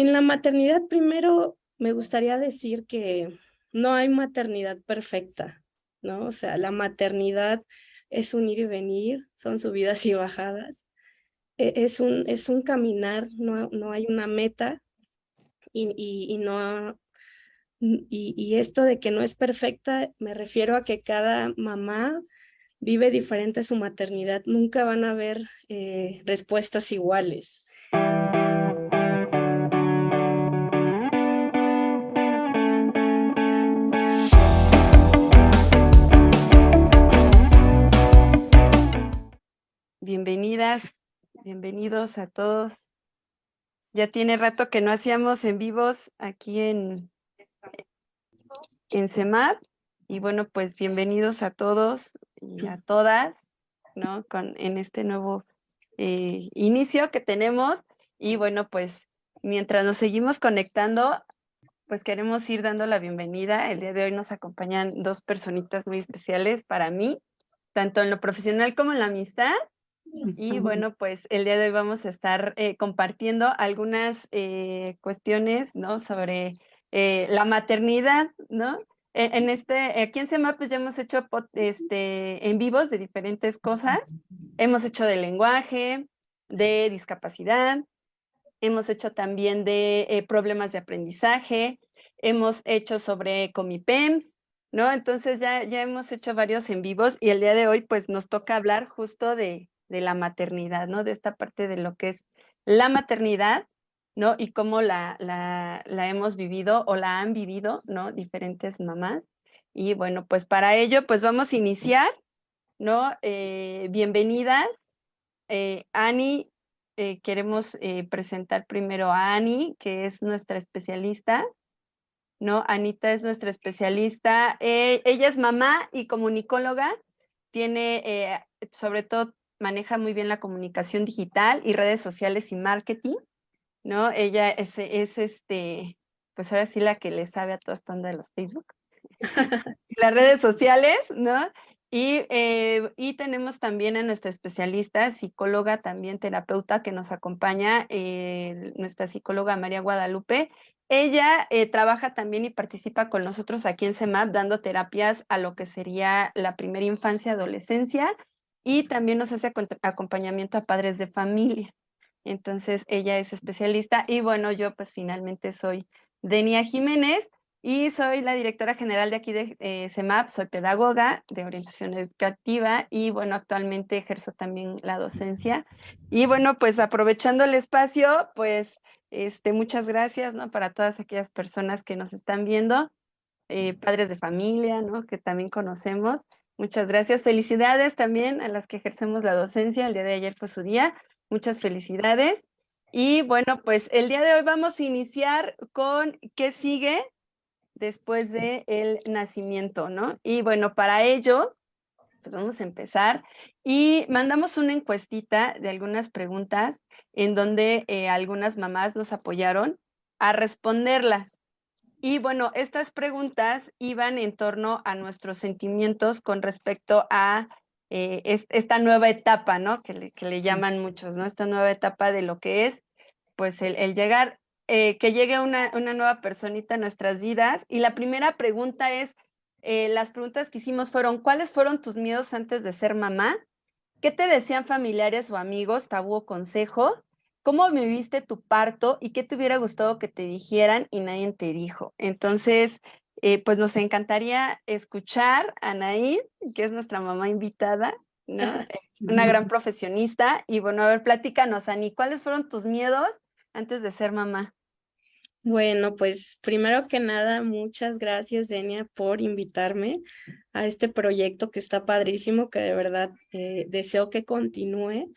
En la maternidad, primero me gustaría decir que no hay maternidad perfecta, ¿no? O sea, la maternidad es un ir y venir, son subidas y bajadas. Es un caminar, no hay una meta y no, y esto de que no es perfecta, me refiero a que cada mamá vive diferente su maternidad, nunca van a haber respuestas iguales. Bienvenidas, bienvenidos a todos. Ya tiene rato que no hacíamos en vivos aquí en CEMAP y bueno, pues bienvenidos a todos y a todas, ¿no? En este nuevo inicio que tenemos y bueno, pues mientras nos seguimos conectando, pues queremos ir dando la bienvenida. El día de hoy nos acompañan dos personitas muy especiales para mí, tanto en lo profesional como en la amistad. Y bueno, pues el día de hoy vamos a estar compartiendo algunas cuestiones, ¿no? Sobre la maternidad, ¿no? Aquí en SEMA pues ya hemos hecho en vivos de diferentes cosas. Hemos hecho de lenguaje, de discapacidad, hemos hecho también de problemas de aprendizaje, hemos hecho sobre Comipems, ¿no? Entonces ya hemos hecho varios en vivos y el día de hoy pues nos toca hablar justo de la maternidad, ¿no? De esta parte de lo que es la maternidad, ¿no? Y cómo la hemos vivido o la han vivido, ¿no? Diferentes mamás. Y bueno, pues para ello pues vamos a iniciar, ¿no? Bienvenidas. Ani, queremos presentar primero a Ani, que es nuestra especialista, ¿no? Anita es nuestra especialista. Ella es mamá y comunicóloga, tiene, sobre todo, maneja muy bien la comunicación digital y redes sociales y marketing, ¿no? Ella pues ahora sí la que le sabe a toda esta onda de los Facebook. Las redes sociales, ¿no? Y tenemos también a nuestra especialista, psicóloga, también terapeuta que nos acompaña, nuestra psicóloga María Guadalupe. Ella trabaja también y participa con nosotros aquí en CEMAP dando terapias a lo que sería la primera infancia, adolescencia y también nos hace acompañamiento a padres de familia. Entonces, ella es especialista y bueno, yo pues finalmente soy Denia Jiménez. Y soy la directora general de aquí de CEMAP, soy pedagoga de orientación educativa y bueno, actualmente ejerzo también la docencia. Y bueno, pues aprovechando el espacio, pues muchas gracias, ¿no? Para todas aquellas personas que nos están viendo, padres de familia, ¿no? Que también conocemos. Muchas gracias. Felicidades también a las que ejercemos la docencia. El día de ayer fue su día. Muchas felicidades. Y bueno, pues el día de hoy vamos a iniciar con ¿qué sigue después de el nacimiento, ¿no? Y bueno, para ello, pues vamos a empezar y mandamos una encuestita de algunas preguntas en donde algunas mamás nos apoyaron a responderlas. Y bueno, estas preguntas iban en torno a nuestros sentimientos con respecto a esta nueva etapa, ¿no? Que le llaman muchos, ¿no? Esta nueva etapa de lo que es, pues, el llegar, que llegue una nueva personita a nuestras vidas. Y la primera pregunta es, las preguntas que hicimos fueron, ¿cuáles fueron tus miedos antes de ser mamá? ¿Qué te decían familiares o amigos, tabú o consejo? ¿Cómo viviste tu parto y qué te hubiera gustado que te dijeran y nadie te dijo? Entonces, pues nos encantaría escuchar a Anaí, que es nuestra mamá invitada, ¿no? Una gran profesionista. Y bueno, a ver, platícanos, Ani, ¿cuáles fueron tus miedos antes de ser mamá? Bueno, pues primero que nada, muchas gracias, Denia, por invitarme a este proyecto que está padrísimo, que de verdad deseo que continúe,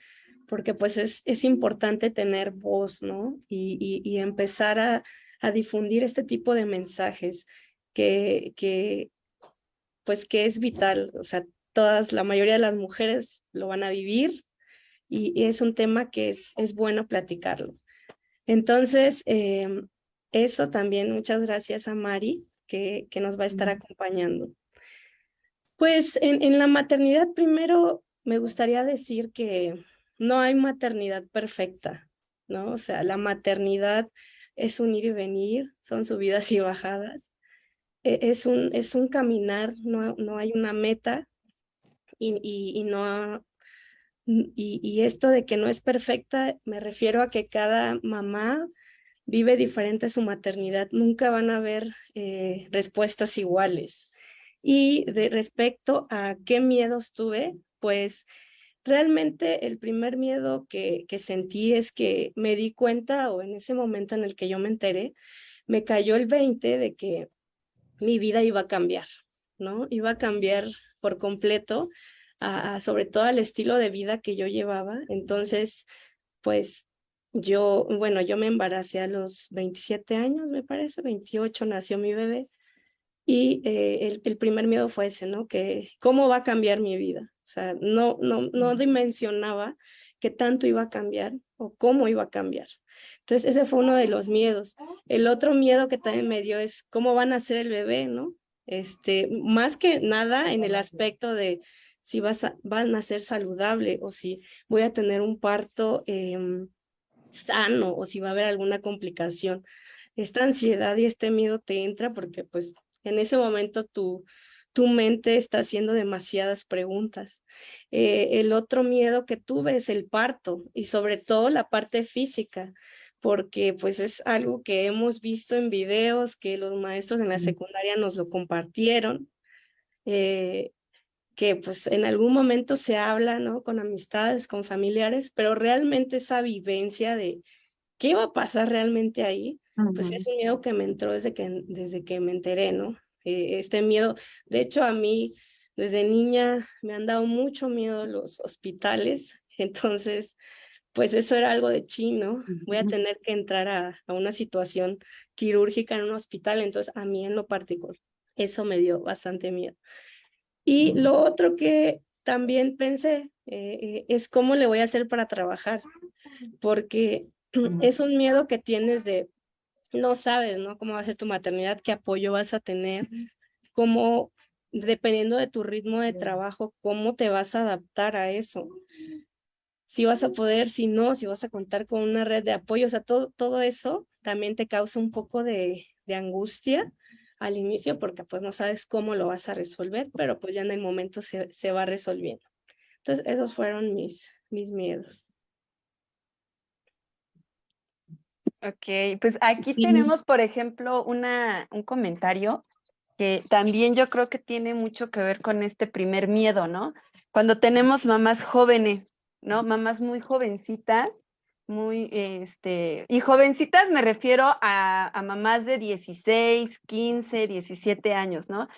porque pues es importante tener voz, ¿no? Y empezar a difundir este tipo de mensajes que pues que es vital, o sea, la mayoría de las mujeres lo van a vivir y es un tema que es bueno platicarlo. Entonces, eso también, muchas gracias a Mari, que nos va a estar acompañando. Pues en la maternidad, primero me gustaría decir que no hay maternidad perfecta, ¿no? O sea, la maternidad es un ir y venir, son subidas y bajadas. Es un caminar, no hay una meta y no, y esto de que no es perfecta, me refiero a que cada mamá vive diferente su maternidad, nunca van a haber respuestas iguales. Y de respecto a qué miedos tuve, pues realmente el primer miedo que sentí es que me di cuenta, o en ese momento en el que yo me enteré, me cayó el 20 de que mi vida iba a cambiar, ¿no? Iba a cambiar por completo, sobre todo al estilo de vida que yo llevaba. Entonces, pues bueno, yo me embaracé a los 27 años, me parece, 28 nació mi bebé. Y el primer miedo fue ese, ¿no? Que cómo va a cambiar mi vida. O sea, no dimensionaba qué tanto iba a cambiar o cómo iba a cambiar. Entonces, ese fue uno de los miedos. El otro miedo que también me dio es cómo van a ser el bebé, ¿no? Más que nada en el aspecto de si van a ser saludable o si voy a tener un parto sano o si va a haber alguna complicación. Esta ansiedad y este miedo te entra porque pues en ese momento tu mente está haciendo demasiadas preguntas. El otro miedo que tuve es el parto y sobre todo la parte física, porque pues es algo que hemos visto en videos que los maestros en la secundaria nos lo compartieron, eh, que pues en algún momento se habla, ¿no? Con amistades, con familiares, pero realmente esa vivencia de qué va a pasar realmente ahí, pues es un miedo que me entró desde que me enteré, ¿no? Este miedo, de hecho a mí desde niña me han dado mucho miedo los hospitales, entonces pues eso era algo de chino, voy a tener que entrar a una situación quirúrgica en un hospital, entonces a mí en lo particular, eso me dio bastante miedo. Y lo otro que también pensé es cómo le voy a hacer para trabajar, porque es un miedo que tienes de, no sabes, ¿no? Cómo va a ser tu maternidad, qué apoyo vas a tener, cómo, dependiendo de tu ritmo de trabajo, cómo te vas a adaptar a eso. Si vas a poder, si no, si vas a contar con una red de apoyo, o sea, todo eso también te causa un poco de angustia al inicio porque pues no sabes cómo lo vas a resolver, pero pues ya en el momento se va resolviendo. Entonces, esos fueron mis miedos. Ok, pues aquí Sí, tenemos, por ejemplo, un comentario que también yo creo que tiene mucho que ver con este primer miedo, ¿no? Cuando tenemos mamás jóvenes, ¿no? Mamás muy jovencitas, y jovencitas me refiero a mamás de 16, 15, 17 años, ¿no?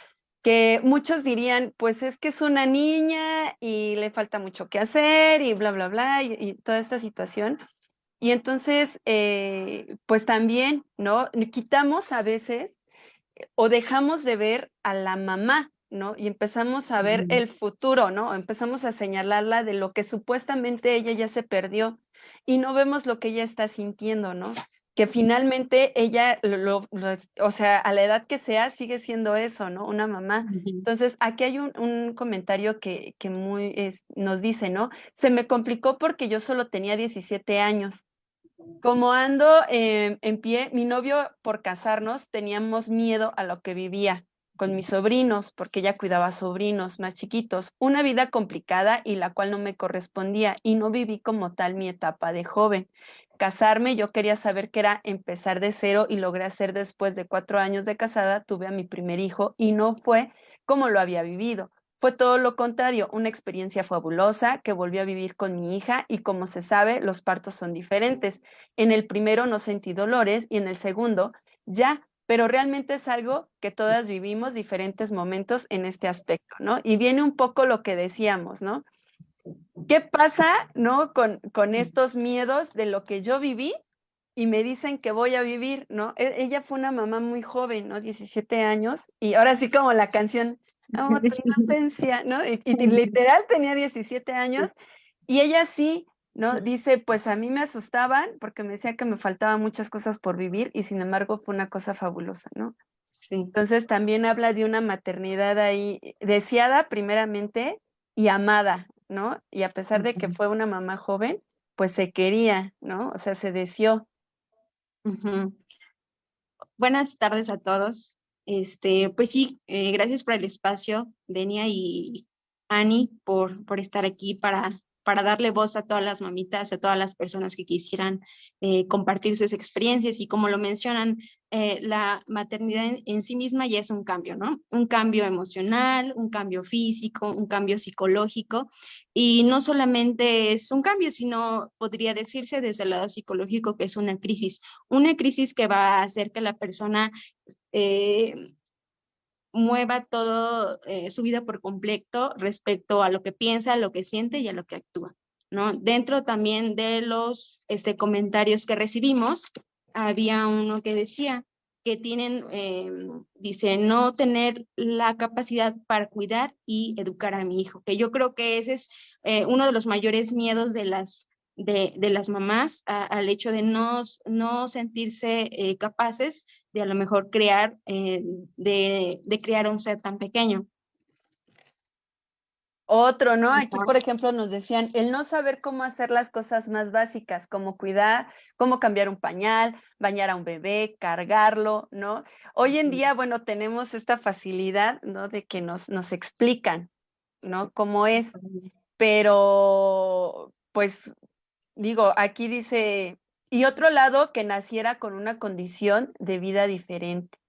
Que muchos dirían, pues es que es una niña y le falta mucho que hacer y bla, bla, bla, y toda esta situación. Y entonces, pues también, ¿no? Quitamos a veces o dejamos de ver a la mamá, ¿no? Y empezamos a ver el futuro, ¿no? Empezamos a señalarla de lo que supuestamente ella ya se perdió y no vemos lo que ella está sintiendo, ¿no? Que finalmente ella, o sea, a la edad que sea, sigue siendo eso, ¿no? Una mamá. Entonces, aquí hay un comentario que nos dice, ¿no? Se me complicó porque yo solo tenía 17 años. Como ando en pie, mi novio por casarnos teníamos miedo a lo que vivía con mis sobrinos, porque ella cuidaba sobrinos más chiquitos, una vida complicada y la cual no me correspondía y no viví como tal mi etapa de joven. Casarme, yo quería saber qué era empezar de cero y logré hacer después de 4 años de casada, tuve a mi primer hijo y no fue como lo había vivido. Fue todo lo contrario, una experiencia fabulosa que volví a vivir con mi hija y como se sabe, los partos son diferentes. En el primero no sentí dolores y en el segundo ya, pero realmente es algo que todas vivimos diferentes momentos en este aspecto, ¿no? Y viene un poco lo que decíamos, ¿no? ¿Qué pasa, ¿no? Con estos miedos de lo que yo viví y me dicen que voy a vivir, ¿no? Ella fue una mamá muy joven, ¿no? 17 años y ahora sí como la canción, amo tu inocencia, ¿no? Y literal tenía 17 años y ella sí, ¿no? Dice, pues a mí me asustaban porque me decía que me faltaban muchas cosas por vivir y sin embargo fue una cosa fabulosa, ¿no? sí. Entonces también habla de una maternidad ahí deseada primeramente y amada, ¿no? Y a pesar de que fue una mamá joven, pues se quería, ¿no? O sea, se deseó. Ujú. Buenas tardes a todos. Pues sí, gracias por el espacio, Denia y Ani, por estar aquí para darle voz a todas las mamitas, a todas las personas que quisieran compartir sus experiencias y como lo mencionan, la maternidad en sí misma ya es un cambio, ¿no? Un cambio emocional, un cambio físico, un cambio psicológico y no solamente es un cambio, sino podría decirse desde el lado psicológico que es una crisis que va a hacer que la persona eh, mueva todo su vida por completo respecto a lo que piensa, a lo que siente y a lo que actúa, ¿no? Dentro también de los comentarios que recibimos, había uno que decía que tienen, dice, no tener la capacidad para cuidar y educar a mi hijo, que yo creo que ese es uno de los mayores miedos de las mamás al hecho de no sentirse capaces de a lo mejor crear, de crear un ser tan pequeño. Otro, ¿no? Aquí, por ejemplo, nos decían el no saber cómo hacer las cosas más básicas, como cuidar, cómo cambiar un pañal, bañar a un bebé, cargarlo, ¿no? Hoy en día, bueno, tenemos esta facilidad, ¿no? De que nos explican, ¿no? Cómo es, pero, pues, digo, aquí dice, y otro lado, que naciera con una condición de vida diferente,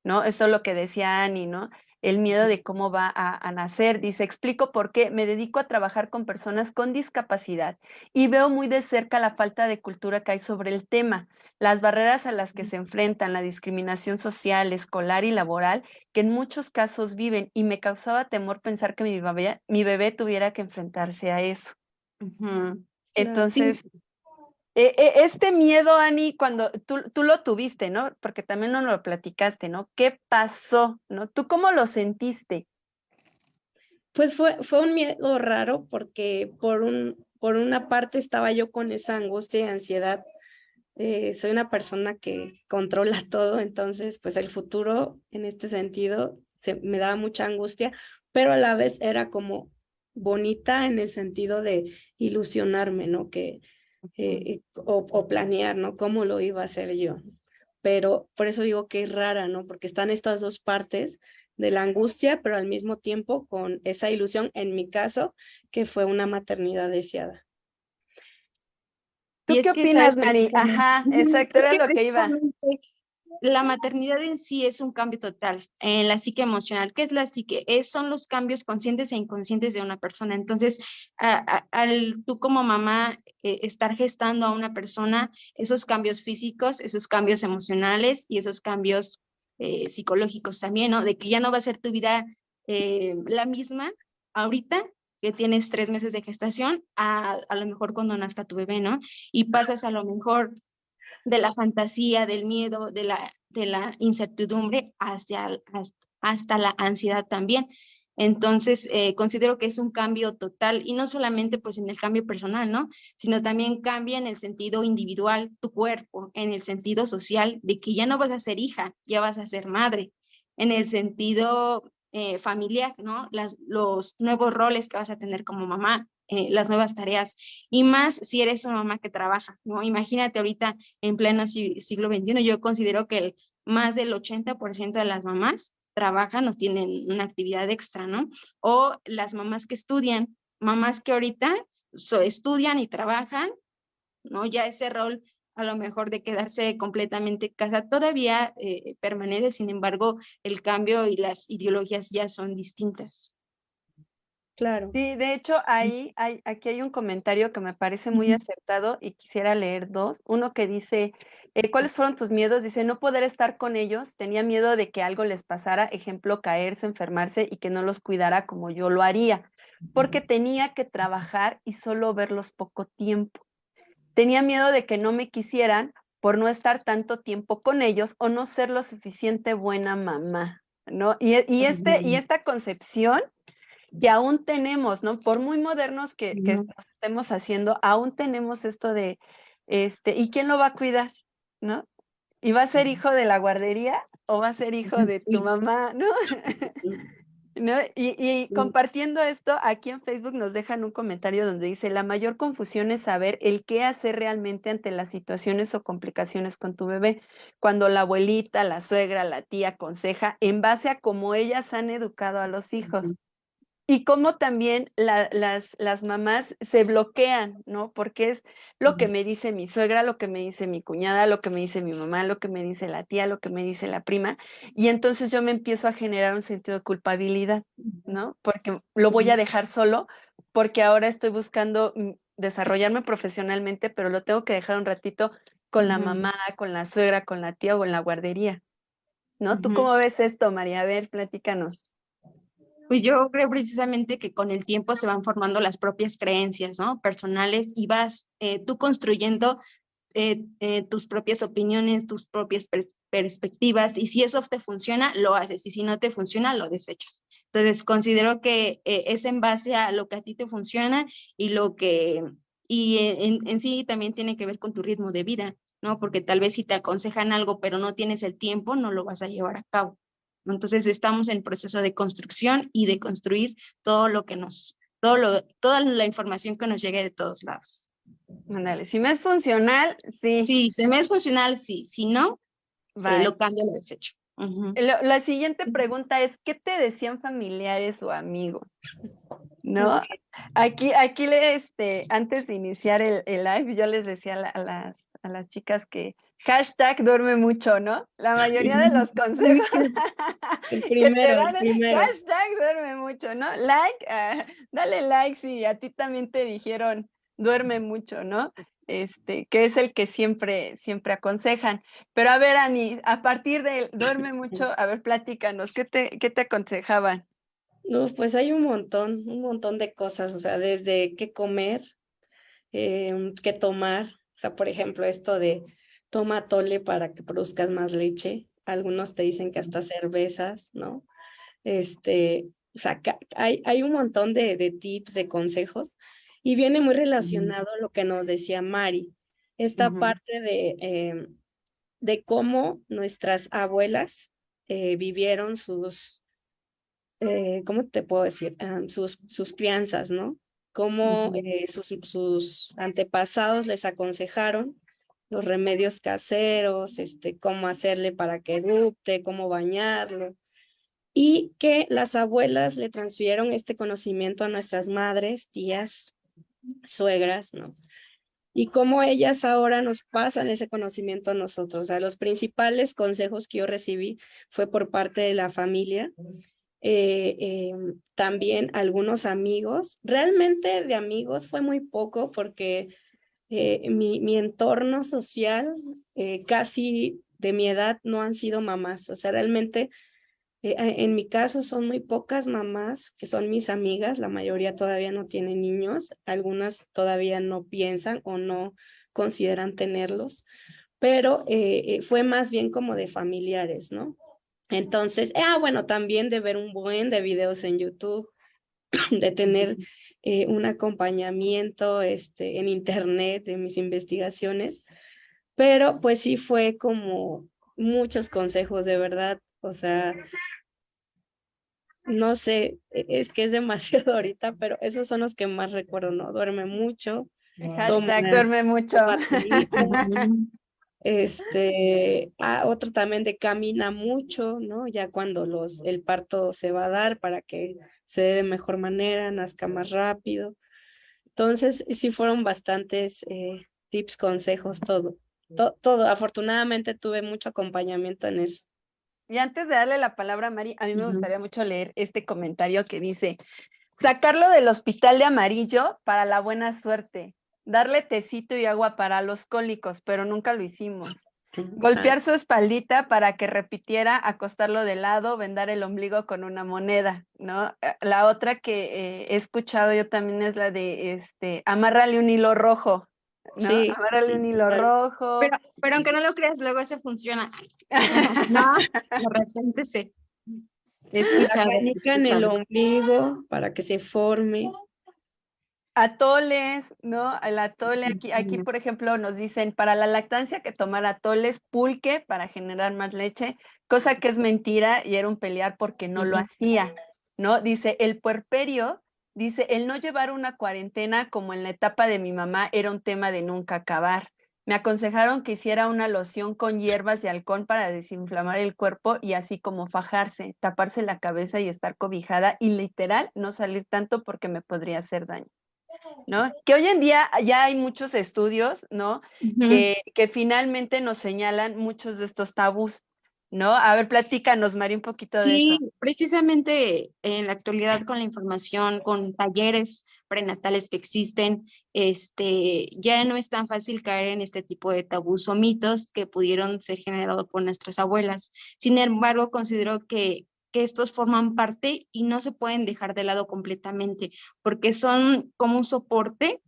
¿no? Eso es lo que decía Annie, ¿no? El miedo de cómo va a nacer. Dice, explico por qué me dedico a trabajar con personas con discapacidad y veo muy de cerca la falta de cultura que hay sobre el tema, las barreras a las que se enfrentan, la discriminación social, escolar y laboral, que en muchos casos viven, y me causaba temor pensar que mi bebé tuviera que enfrentarse a eso. Ujú. Claro. Entonces, este miedo, Ani, cuando tú lo tuviste, ¿no? Porque también no lo platicaste, ¿no? ¿Qué pasó, no? ¿Tú cómo lo sentiste? Pues fue un miedo raro porque por una parte estaba yo con esa angustia y ansiedad. Soy una persona que controla todo, entonces pues el futuro en este sentido me daba mucha angustia, pero a la vez era como bonita en el sentido de ilusionarme, ¿no? O planear, ¿no? Cómo lo iba a hacer yo. Pero por eso digo que es rara, ¿no? Porque están estas dos partes de la angustia, pero al mismo tiempo con esa ilusión, en mi caso, que fue una maternidad deseada. Y ¿Tú qué es que, ¿sabes? opinas, Mari? Precisamente, Ajá, exacto, es era que lo que iba. precisamente la maternidad en sí es un cambio total en la psique emocional. ¿Qué es la psique? Son los cambios conscientes e inconscientes de una persona. Entonces, al tú como mamá estar gestando a una persona, esos cambios físicos, esos cambios emocionales y esos cambios psicológicos también, ¿no? De que ya no va a ser tu vida la misma ahorita que tienes 3 meses de gestación a lo mejor cuando nazca tu bebé, ¿no? Y pasas a lo mejor de la fantasía, del miedo, de la incertidumbre hasta la ansiedad también. Entonces, considero que es un cambio total y no solamente pues en el cambio personal, ¿no? Sino también cambia en el sentido individual tu cuerpo, en el sentido social de que ya no vas a ser hija, ya vas a ser madre, en el sentido familiar, ¿no? Los nuevos roles que vas a tener como mamá, las nuevas tareas y más si eres una mamá que trabaja, ¿no? Imagínate ahorita en pleno siglo XXI, yo considero que más del 80% de las mamás trabajan o tienen una actividad extra, ¿no? O las mamás que estudian, mamás que ahorita estudian y trabajan, ¿no? Ya ese rol a lo mejor de quedarse completamente en casa todavía permanece, sin embargo, el cambio y las ideologías ya son distintas. Claro. Sí, de hecho, aquí hay un comentario que me parece muy acertado y quisiera leer dos. Uno que dice, ¿cuáles fueron tus miedos? Dice, no poder estar con ellos, tenía miedo de que algo les pasara, ejemplo, caerse, enfermarse y que no los cuidara como yo lo haría, porque tenía que trabajar y solo verlos poco tiempo. Tenía miedo de que no me quisieran por no estar tanto tiempo con ellos o no ser lo suficiente buena mamá, ¿no? Y esta concepción que aún tenemos, ¿no? Por muy modernos que nos estemos haciendo, aún tenemos esto de, ¿y quién lo va a cuidar? ¿No? ¿Y va a ser hijo de la guardería o va a ser hijo de tu Sí. mamá? ¿No? ¿no? Y compartiendo esto, aquí en Facebook nos dejan un comentario donde dice, la mayor confusión es saber el qué hacer realmente ante las situaciones o complicaciones con tu bebé, cuando la abuelita, la suegra, la tía aconseja en base a cómo ellas han educado a los hijos. Y cómo también las mamás se bloquean, ¿no? Porque es lo que me dice mi suegra, lo que me dice mi cuñada, lo que me dice mi mamá, lo que me dice la tía, lo que me dice la prima. Y entonces yo me empiezo a generar un sentido de culpabilidad, ¿no? Porque lo voy a dejar solo, porque ahora estoy buscando desarrollarme profesionalmente, pero lo tengo que dejar un ratito con la mamá, con la suegra, con la tía o en la guardería, ¿no? ¿Tú cómo ves esto, María? A ver, platícanos. Pues yo creo precisamente que con el tiempo se van formando las propias creencias, ¿no? Personales y vas tú construyendo tus propias opiniones, tus propias perspectivas y si eso te funciona, lo haces y si no te funciona, lo desechas. Entonces, considero que es en base a lo que a ti te funciona y lo que, y en sí también tiene que ver con tu ritmo de vida, ¿no? Porque tal vez si te aconsejan algo, pero no tienes el tiempo, no lo vas a llevar a cabo. Entonces, estamos en proceso de construcción y de construir todo lo que toda la información que nos llegue de todos lados. Ándale, si me es funcional, sí. Sí, se me es funcional, sí. Si no, Bye. lo cambio, lo desecho. La siguiente pregunta es, ¿qué te decían familiares o amigos? ¿No? Aquí antes de iniciar el live, yo les decía a las chicas que hashtag duerme mucho, ¿no? La mayoría de los consejos El que te primero, el dan, primero. hashtag duerme mucho, ¿no? Dale like si a ti también te dijeron duerme mucho, ¿no? Que es el que siempre aconsejan. Pero a ver, Ani, a partir del duerme mucho, a ver, platícanos, ¿qué te aconsejaban? No, pues hay un montón de cosas, o sea, desde qué comer, qué tomar, o sea, por ejemplo, esto de toma tole para que produzcas más leche, algunos te dicen que hasta cervezas, ¿no? O sea, hay un montón de tips, de consejos, y viene muy relacionado a lo que nos decía Mari, esta parte de cómo nuestras abuelas vivieron ¿cómo te puedo decir? Sus crianzas, ¿no? Cómo sus antepasados les aconsejaron los remedios caseros, cómo hacerle para que erupte, cómo bañarlo, y que las abuelas le transfirieron este conocimiento a nuestras madres, tías, suegras, ¿no? Y cómo ellas ahora nos pasan ese conocimiento a nosotros. O sea, los principales consejos que yo recibí fue por parte de la familia, también algunos amigos. Realmente de amigos fue muy poco porque mi entorno social, casi de mi edad, no han sido mamás. O sea, realmente en mi caso son muy pocas mamás que son mis amigas, la mayoría todavía no tienen niños, algunas todavía no piensan o no consideran tenerlos, pero fue más bien como de familiares, ¿no? Entonces, bueno, también de ver un buen de videos en YouTube, de tener un acompañamiento en internet de mis investigaciones, pero pues sí fue como muchos consejos de verdad, o sea, no sé, es que es demasiado ahorita, pero esos son los que más recuerdo, ¿no? Duerme mucho, toma, Hashtag duerme mucho. toma tolita, otro también de camina mucho, ¿no? Ya cuando el parto se va a dar para que se dé de mejor manera, nazca más rápido. Entonces, sí fueron bastantes tips, consejos, todo. Todo. Afortunadamente tuve mucho acompañamiento en eso. Y antes de darle la palabra a Mari, a mí me gustaría mucho leer este comentario que dice, sacarlo del hospital de amarillo para la buena suerte, darle tecito y agua para los cólicos, pero nunca lo hicimos. Golpear su espaldita para que repitiera, acostarlo de lado, vendar el ombligo con una moneda, ¿no? La otra que he escuchado yo también es la de, amárrale un hilo rojo, ¿no? Sí. Amárrale un hilo rojo. Pero aunque no lo creas, luego ese funciona. No, de repente se La canica en el ombligo para que se forme. Atoles, ¿no? El atole, aquí, por ejemplo, nos dicen para la lactancia que tomar atoles, pulque para generar más leche, cosa que es mentira y era un pelear porque no lo hacía, ¿no? Dice, el puerperio, dice, el no llevar una cuarentena como en la etapa de mi mamá era un tema de nunca acabar. Me aconsejaron que hiciera una loción con hierbas y halcón para desinflamar el cuerpo y así como fajarse, taparse la cabeza y estar cobijada y literal no salir tanto porque me podría hacer daño, ¿no? Que hoy en día ya hay muchos estudios, ¿no? Ujú. Que finalmente nos señalan muchos de estos tabús, ¿no? A ver, platícanos, Mari, un poquito de Sí, eso. precisamente en la actualidad con la información, con talleres prenatales que existen, ya no es tan fácil caer en este tipo de tabús o mitos que pudieron ser generados por nuestras abuelas. Sin embargo, considero que estos forman parte y no se pueden dejar de lado completamente, porque son como un soporte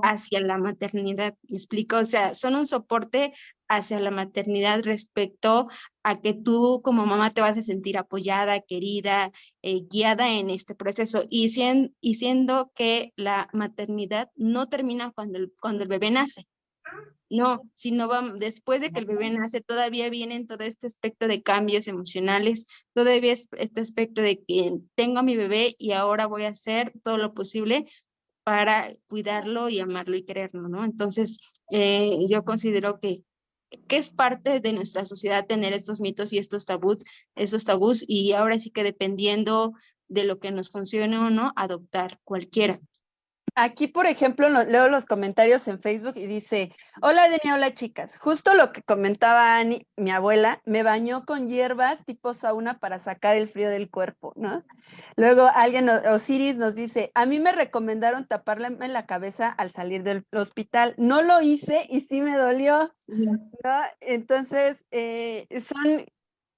hacia la maternidad, ¿me explico? O sea, son un soporte hacia la maternidad respecto a que tú como mamá te vas a sentir apoyada, querida, guiada en este proceso y siendo que la maternidad no termina cuando el bebé nace. No, sino después de que el bebé nace, todavía vienen todo este aspecto de cambios emocionales, todavía es este aspecto de que tengo a mi bebé y ahora voy a hacer todo lo posible para cuidarlo y amarlo y quererlo, ¿no? Entonces, yo considero que es parte de nuestra sociedad tener estos mitos y estos tabús, y ahora sí que dependiendo de lo que nos funcione o no, adoptar cualquiera. Aquí, por ejemplo, leo los comentarios en Facebook y dice, hola Denia, hola chicas, justo lo que comentaba Ani, mi abuela, me bañó con hierbas tipo sauna para sacar el frío del cuerpo, ¿no? Luego alguien, Osiris nos dice, a mí me recomendaron taparme la cabeza al salir del hospital, no lo hice y sí me dolió, ¿no? Entonces, son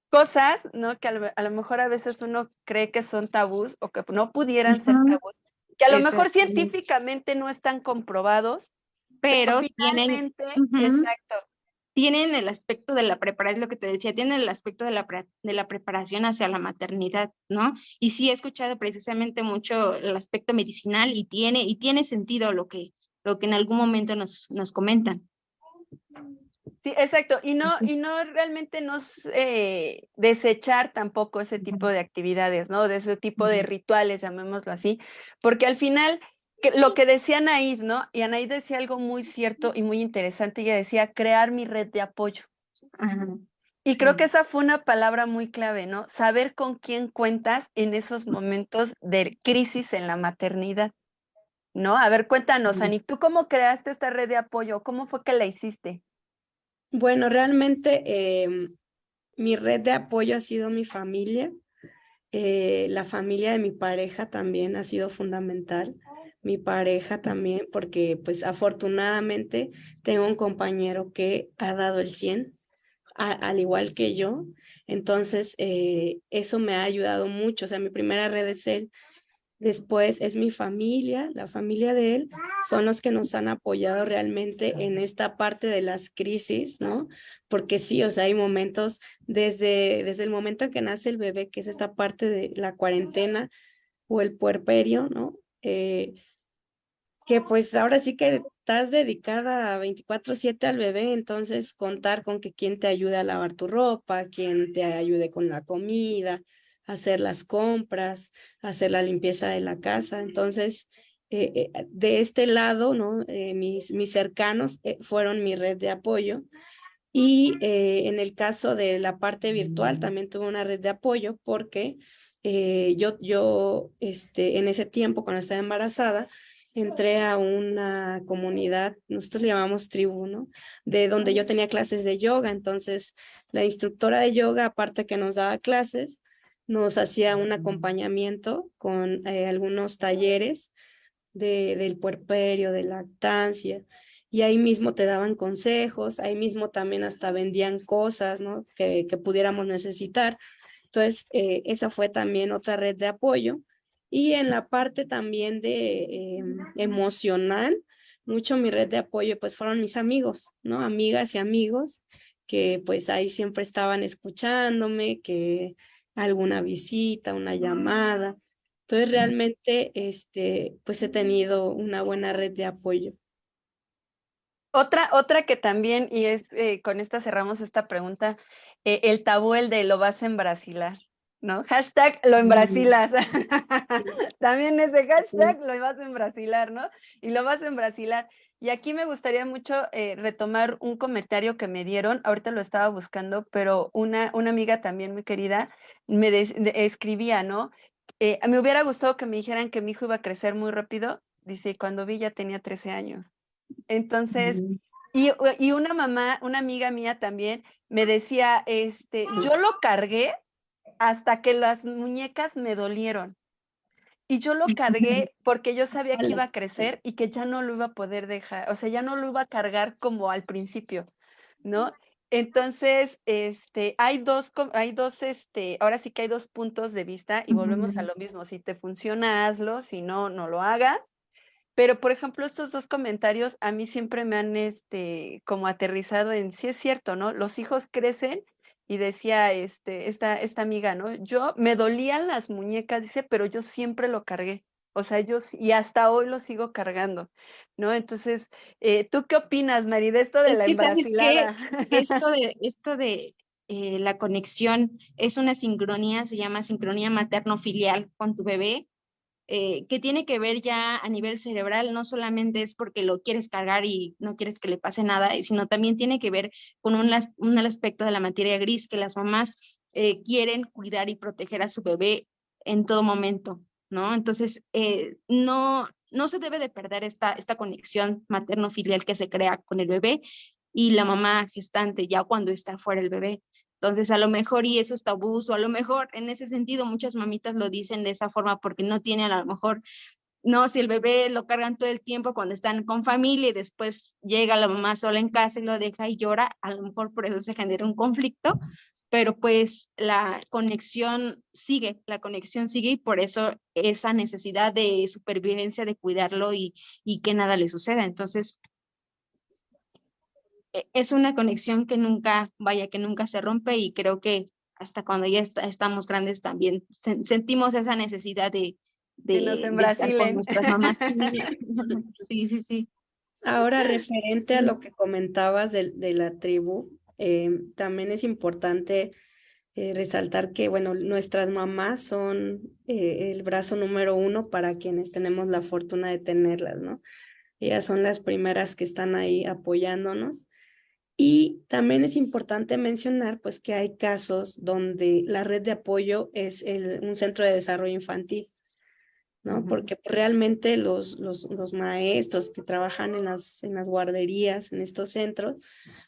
cosas, ¿no? Que a lo mejor a veces uno cree que son tabús o que no pudieran ser Ujú. tabús, que a lo mejor Exactamente. científicamente no están comprobados, pero Pero finalmente, ujú, exacto, tienen el aspecto de la preparación, lo que te decía, tienen el aspecto de de la preparación hacia la maternidad, ¿no? Y sí he escuchado precisamente mucho el aspecto medicinal y tiene sentido lo que en algún momento nos comentan. sí, exacto, y no realmente nos desechar tampoco ese tipo de actividades, ¿no? De ese tipo de rituales, llamémoslo así, porque al final, lo que decía Anaid, ¿no? Y Anaid decía algo muy cierto y muy interesante, ella decía, crear mi red de apoyo. Ajá, Y creo que sí. esa fue una palabra muy clave, ¿no? Saber con quién cuentas en esos momentos de crisis en la maternidad, ¿no? A ver, cuéntanos, Ani, ¿tú cómo creaste esta red de apoyo? ¿Cómo fue que la hiciste? Bueno, realmente mi red de apoyo ha sido mi familia. La familia de mi pareja también ha sido fundamental. Mi pareja también, porque pues afortunadamente tengo un compañero que ha dado el 100, al igual que yo. Entonces, eso me ha ayudado mucho. O sea, mi primera red es él. Después es mi familia, la familia de él, son los que nos han apoyado realmente en esta parte de las crisis, ¿no? Porque sí, o sea, hay momentos desde el momento en que nace el bebé, que es esta parte de la cuarentena o el puerperio, ¿no? Que pues ahora sí que estás dedicada 24/7 al bebé, entonces contar con que quien te ayude a lavar tu ropa, quien te ayude con la comida, hacer las compras, hacer la limpieza de la casa. Entonces, de este lado, ¿no? Mis cercanos fueron mi red de apoyo. Y en el caso de la parte virtual, también tuve una red de apoyo porque en ese tiempo, cuando estaba embarazada, entré a una comunidad, nosotros le llamamos tribu, ¿no? De donde yo tenía clases de yoga. Entonces, la instructora de yoga, aparte que nos daba clases, nos hacía un acompañamiento con algunos talleres del puerperio, de lactancia, y ahí mismo te daban consejos, ahí mismo también hasta vendían cosas, ¿no? Que pudiéramos necesitar. Entonces, esa fue también otra red de apoyo. Y en la parte también de emocional, mucho mi red de apoyo pues fueron mis amigos, ¿no? Amigas y amigos que pues ahí siempre estaban escuchándome, que alguna visita, una llamada. Entonces realmente pues he tenido una buena red de apoyo. Otra que también, y es con esta cerramos esta pregunta, el tabú, el de lo vas a embrasilar. ¿no? Hashtag lo embrasilas. También ese hashtag lo vas a embrasilar, ¿no? Y lo vas a embrasilar. Y aquí me gustaría mucho retomar un comentario que me dieron, ahorita lo estaba buscando, pero una amiga también muy querida me escribía, ¿no? Me hubiera gustado que me dijeran que mi hijo iba a crecer muy rápido, dice, y cuando vi ya tenía 13 años. Entonces, y una mamá, una amiga mía también, me decía, yo lo cargué hasta que las muñecas me dolieron. Y yo lo cargué porque yo sabía que iba a crecer y que ya no lo iba a poder dejar, o sea, ya no lo iba a cargar como al principio, ¿no? Entonces, ahora sí que hay dos puntos de vista y volvemos a lo mismo. Si te funciona, hazlo, si no, no lo hagas. Pero, por ejemplo, estos dos comentarios a mí siempre me han, como aterrizado en, sí es cierto, ¿no? Los hijos crecen y decía, esta amiga, ¿no? Yo me dolían las muñecas, dice, pero yo siempre lo cargué. O sea, y hasta hoy lo sigo cargando, ¿no? Entonces, ¿tú qué opinas, Mari, de esto de Es la que, ¿sabes qué? embrasilada? Esto de la conexión es una sincronía, se llama sincronía materno-filial con tu bebé, que tiene que ver ya a nivel cerebral, no solamente es porque lo quieres cargar y no quieres que le pase nada, sino también tiene que ver con un aspecto de la materia gris, que las mamás quieren cuidar y proteger a su bebé en todo momento, ¿no? Entonces, no se debe de perder esta conexión materno-filial que se crea con el bebé y la mamá gestante ya cuando está fuera el bebé. Entonces, a lo mejor, y esos tabús, o a lo mejor en ese sentido, muchas mamitas lo dicen de esa forma porque no tienen a lo mejor, no, si el bebé lo cargan todo el tiempo cuando están con familia y después llega la mamá sola en casa y lo deja y llora, a lo mejor por eso se genera un conflicto, pero pues la conexión sigue y por eso esa necesidad de supervivencia, de cuidarlo y que nada le suceda. Entonces, es una conexión que nunca, vaya, que nunca se rompe y creo que hasta cuando ya estamos grandes también sentimos esa necesidad Que nos de estar con embrasilen. nuestras mamás. Sí, sí, sí, sí. Ahora, referente a Sí. lo que comentabas de la tribu, también es importante resaltar que, bueno, nuestras mamás son el brazo número uno para quienes tenemos la fortuna de tenerlas, ¿no? Ellas son las primeras que están ahí apoyándonos. Y también es importante mencionar, pues, que hay casos donde la red de apoyo es un centro de desarrollo infantil, ¿no? Porque realmente los maestros que trabajan en las guarderías, en estos centros,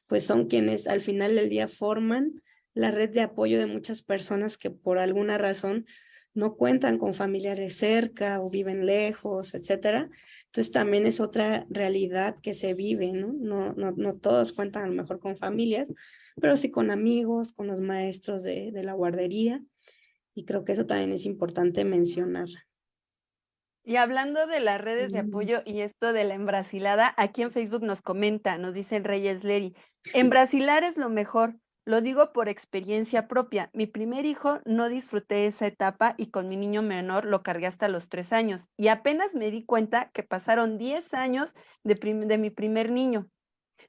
pues son quienes al final del día forman la red de apoyo de muchas personas que por alguna razón no cuentan con familiares cerca o viven lejos, etcétera. Entonces también es otra realidad que se vive, ¿no? No todos cuentan a lo mejor con familias, pero sí con amigos, con los maestros de la guardería, y creo que eso también es importante mencionar. Y hablando de las redes de Sí. apoyo y esto de la embrasilada, aquí en Facebook nos comenta, nos dice Reyes Leri, embrasilar es lo mejor, lo digo por experiencia propia. Mi primer hijo no disfruté esa etapa y con mi niño menor lo cargué hasta los 3 años y apenas me di cuenta que pasaron 10 años de mi primer niño.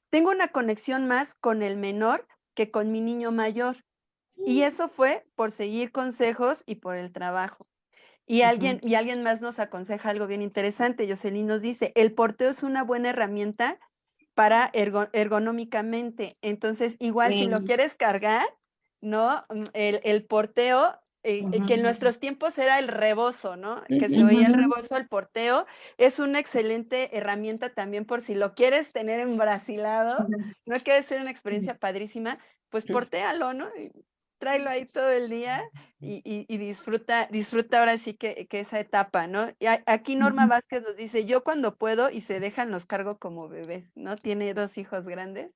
Tengo una conexión más con el menor que con mi niño mayor y eso fue por seguir consejos y por el trabajo. Y alguien más nos aconseja algo bien interesante. Jocelyn nos dice, el porteo es una buena herramienta para ergonómicamente. Entonces, igual si lo Sí. quieres cargar, ¿no? El porteo, que en nuestros tiempos era el rebozo, ¿no? Que se oía el Ujú. rebozo, el porteo, es una excelente herramienta también por si lo quieres tener embrasilado, no quiere ser una experiencia padrísima, pues portéalo, ¿no? Y tráelo ahí todo el día y disfruta ahora sí que esa etapa, ¿no? Y aquí Norma Vázquez nos dice, yo cuando puedo y se dejan los cargo como bebés, ¿no? Tiene 2 hijos grandes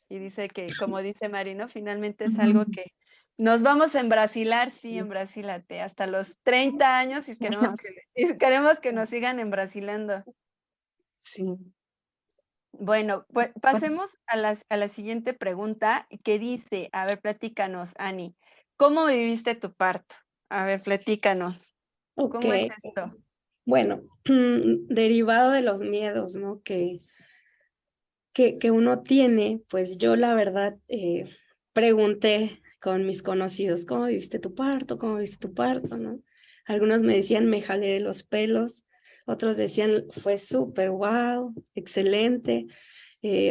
y dice que, como dice Mari, ¿no? Finalmente es algo que nos vamos a embrasilar, sí, embrasílate, hasta los 30 años y queremos que nos sigan embrasilando. Sí. Bueno, pues pasemos a la siguiente pregunta que dice, a ver, platícanos, Ani, ¿cómo viviste tu parto? A ver, platícanos, Ok, ¿cómo es esto? bueno, derivado de los miedos, ¿no? Que uno tiene, pues yo la verdad pregunté con mis conocidos, ¿cómo viviste tu parto? ¿Cómo viviste tu parto? ¿No? Algunos me decían, me jalé los pelos, otros decían, fue súper, wow, excelente,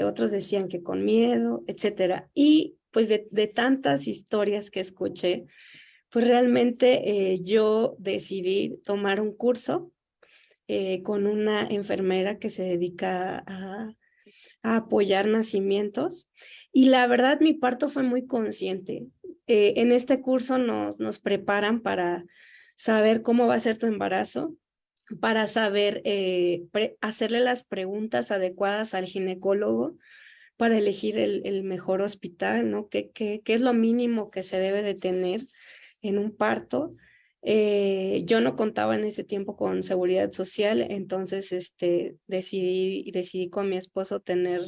otros decían que con miedo, etcétera. Y pues de tantas historias que escuché, pues realmente yo decidí tomar un curso con una enfermera que se dedica a apoyar nacimientos. Y la verdad, mi parto fue muy consciente. En este curso nos preparan para saber cómo va a ser tu embarazo, para saber hacerle las preguntas adecuadas al ginecólogo para elegir el mejor hospital, ¿no? ¿Qué es lo mínimo que se debe de tener en un parto? Yo no contaba en ese tiempo con seguridad social, entonces decidí con mi esposo tener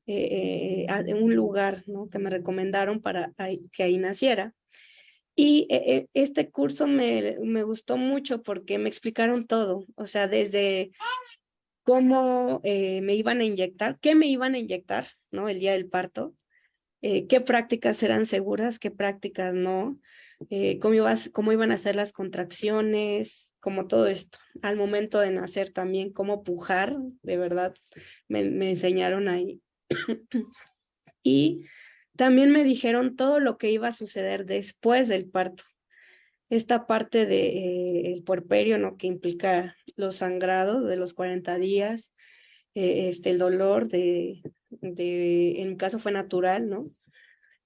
un lugar, ¿no? Que me recomendaron para que ahí naciera. Y este curso me gustó mucho porque me explicaron todo, o sea, desde cómo me iban a inyectar, qué me iban a inyectar, ¿no? El día del parto, qué prácticas eran seguras, qué prácticas no, cómo iban a ser las contracciones, como todo esto. Al momento de nacer también, cómo pujar, de verdad, me enseñaron ahí. Y también me dijeron todo lo que iba a suceder después del parto. Esta parte de el puerperio, ¿no? Que implica los sangrados de los 40 días, el dolor en mi caso fue natural, ¿no?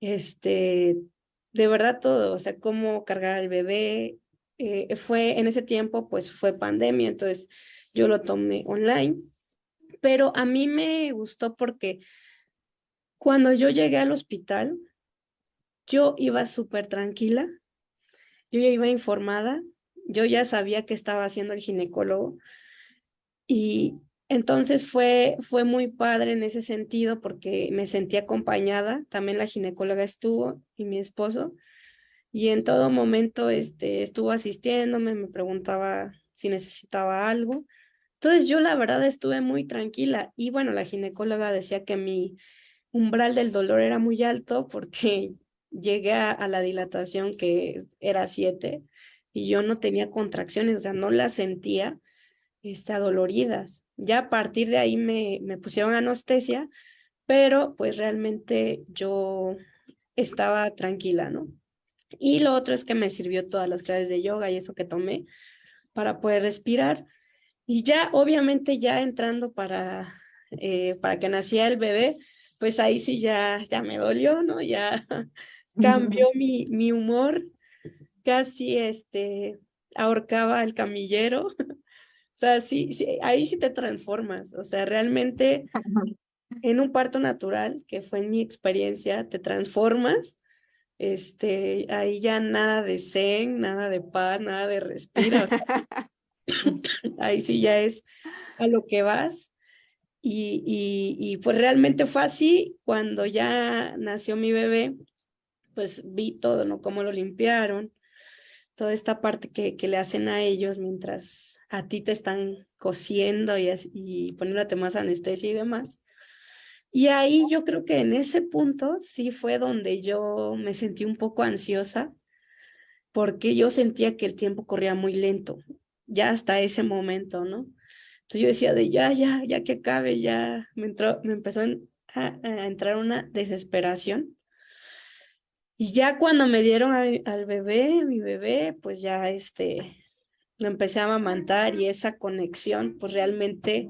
De verdad todo, o sea, cómo cargar al bebé. En ese tiempo, pues fue pandemia, entonces yo lo tomé online, pero a mí me gustó porque cuando yo llegué al hospital, yo iba súper tranquila, yo ya iba informada, yo ya sabía qué estaba haciendo el ginecólogo y entonces fue muy padre en ese sentido porque me sentí acompañada, también la ginecóloga estuvo y mi esposo y en todo momento estuvo asistiéndome, me preguntaba si necesitaba algo. Entonces yo la verdad estuve muy tranquila y bueno, la ginecóloga decía que mi umbral del dolor era muy alto porque llegué a la dilatación que era 7 y yo no tenía contracciones, o sea, no las sentía adoloridas. Ya a partir de ahí me pusieron anestesia, pero pues realmente yo estaba tranquila, ¿no? Y lo otro es que me sirvió todas las clases de yoga y eso que tomé para poder respirar. Y ya, obviamente, ya entrando para que naciera el bebé, pues ahí sí ya me dolió, ¿no? Ya cambió mi humor, casi ahorcaba al camillero. O sea, sí, ahí sí te transformas. O sea, realmente en un parto natural, que fue en mi experiencia, te transformas. Ahí ya nada de zen, nada de paz, nada de respira. Ahí sí ya es a lo que vas. Y pues realmente fue así. Cuando ya nació mi bebé, pues vi todo, ¿no? Cómo lo limpiaron, toda esta parte que le hacen a ellos mientras a ti te están cosiendo y poniéndote más anestesia y demás. Y ahí yo creo que en ese punto sí fue donde yo me sentí un poco ansiosa porque yo sentía que el tiempo corría muy lento, ya hasta ese momento, ¿no? Entonces yo decía de ya que acabe, ya me empezó a entrar una desesperación. Y ya cuando me dieron al bebé, mi bebé, pues ya lo empecé a amamantar y esa conexión, pues realmente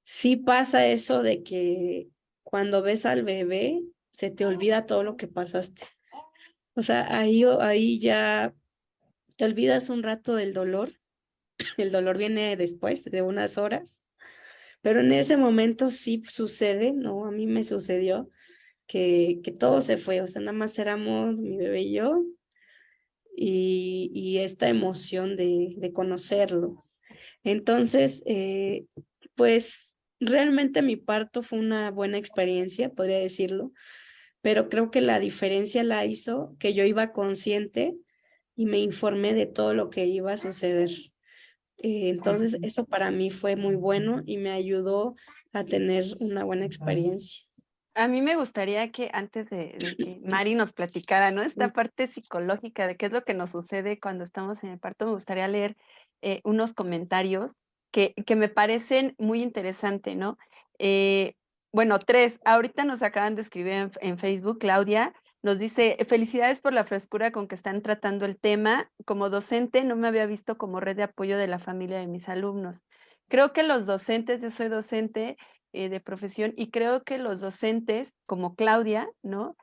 sí pasa eso de que cuando ves al bebé, se te olvida todo lo que pasaste. O sea, ahí ya te olvidas un rato del dolor. El dolor viene después de unas horas, pero en ese momento sí sucede, ¿no? A mí me sucedió que todo se fue, o sea, nada más éramos mi bebé y yo, y esta emoción de conocerlo. Entonces, pues realmente mi parto fue una buena experiencia, podría decirlo, pero creo que la diferencia la hizo que yo iba consciente y me informé de todo lo que iba a suceder. Entonces, eso para mí fue muy bueno y me ayudó a tener una buena experiencia. A mí me gustaría que antes de que Mari nos platicara, ¿no? Esta parte psicológica de qué es lo que nos sucede cuando estamos en el parto, me gustaría leer unos comentarios que me parecen muy interesantes, ¿no? Eh, bueno, tres, ahorita nos acaban de escribir en Facebook, Claudia, nos dice, felicidades por la frescura con que están tratando el tema. Como docente, no me había visto como red de apoyo de la familia de mis alumnos. Creo que los docentes, yo soy docente, de profesión y creo que los docentes, como Claudia, ¿no?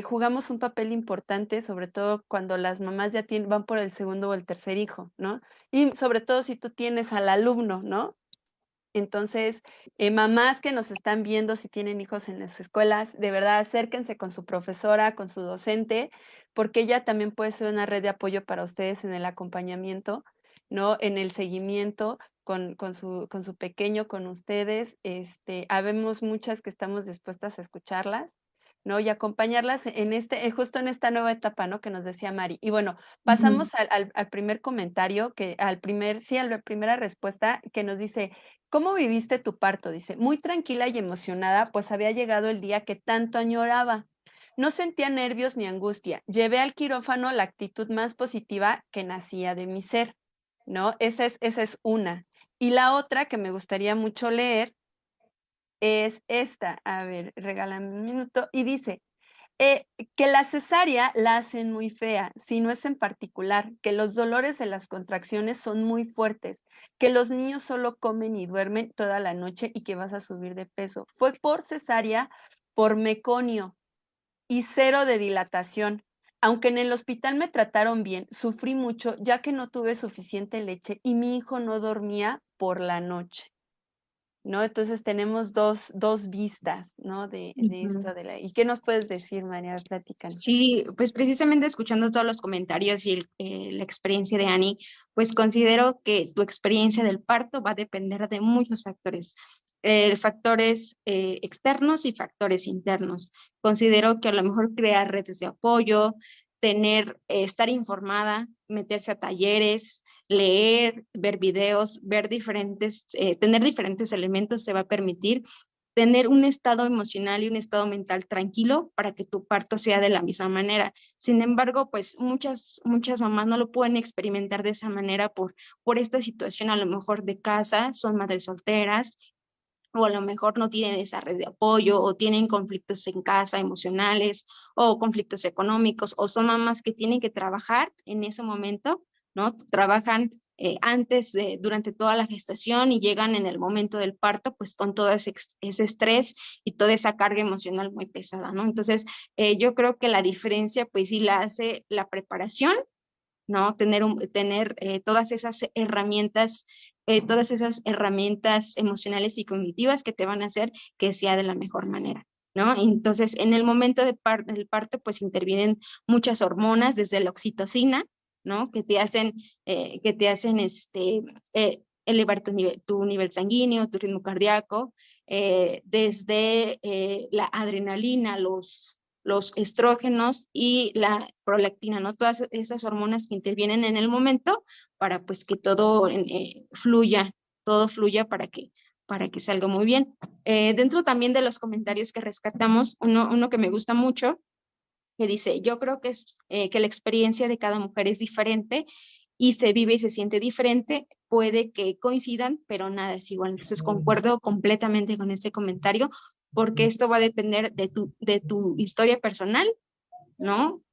Jugamos un papel importante, sobre todo cuando las mamás ya van por el segundo o el tercer hijo, ¿no? Y sobre todo si tú tienes al alumno, ¿no? Entonces, mamás que nos están viendo, si tienen hijos en las escuelas, de verdad acérquense con su profesora, con su docente, porque ella también puede ser una red de apoyo para ustedes en el acompañamiento, ¿no? En el seguimiento con su pequeño, con ustedes. Habemos muchas que estamos dispuestas a escucharlas, ¿no? Y acompañarlas en justo en esta nueva etapa, ¿no? Que nos decía Mari. Y bueno, pasamos al primer comentario, sí, a la primera respuesta que nos dice, ¿cómo viviste tu parto? Dice, muy tranquila y emocionada, pues había llegado el día que tanto añoraba. No sentía nervios ni angustia. Llevé al quirófano la actitud más positiva que nacía de mi ser, ¿no? Esa es una. Y la otra que me gustaría mucho leer es esta. A ver, regálame un minuto. Y dice, eh, que la cesárea la hacen muy fea, si no es en particular, que los dolores de las contracciones son muy fuertes, que los niños solo comen y duermen toda la noche y que vas a subir de peso. Fue por cesárea, por meconio y cero de dilatación. Aunque en el hospital me trataron bien, sufrí mucho ya que no tuve suficiente leche y mi hijo no dormía por la noche. ¿No? Entonces tenemos dos vistas, ¿no? De Ujú. esto ¿Y qué nos puedes decir, María? Platícanos. Sí, pues precisamente escuchando todos los comentarios y la experiencia de Annie, pues considero que tu experiencia del parto va a depender de muchos factores, factores externos y factores internos. Considero que a lo mejor crear redes de apoyo, estar informada, meterse a talleres, leer, ver videos, tener diferentes elementos te va a permitir tener un estado emocional y un estado mental tranquilo para que tu parto sea de la misma manera. Sin embargo, pues muchas mamás no lo pueden experimentar de esa manera por esta situación a lo mejor de casa, son madres solteras o a lo mejor no tienen esa red de apoyo o tienen conflictos en casa emocionales o conflictos económicos o son mamás que tienen que trabajar en ese momento, ¿no? Trabajan durante toda la gestación y llegan en el momento del parto, pues con todo ese estrés y toda esa carga emocional muy pesada, ¿no? Entonces, yo creo que la diferencia, pues sí la hace la preparación, ¿no? Tener todas esas herramientas emocionales y cognitivas que te van a hacer que sea de la mejor manera, ¿no? Entonces, en el momento del parto, pues intervienen muchas hormonas, desde la oxitocina, ¿no? Elevar tu nivel sanguíneo, tu ritmo cardíaco, desde la adrenalina, los estrógenos y la prolactina, ¿no? Todas esas hormonas que intervienen en el momento para pues que todo fluya para que salga muy bien. Dentro también de los comentarios que rescatamos, uno que me gusta mucho, que dice, yo creo que la experiencia de cada mujer es diferente y se vive y se siente diferente, puede que coincidan, pero nada es igual. Entonces concuerdo completamente con este comentario, porque esto va a depender de tu historia personal, ¿no?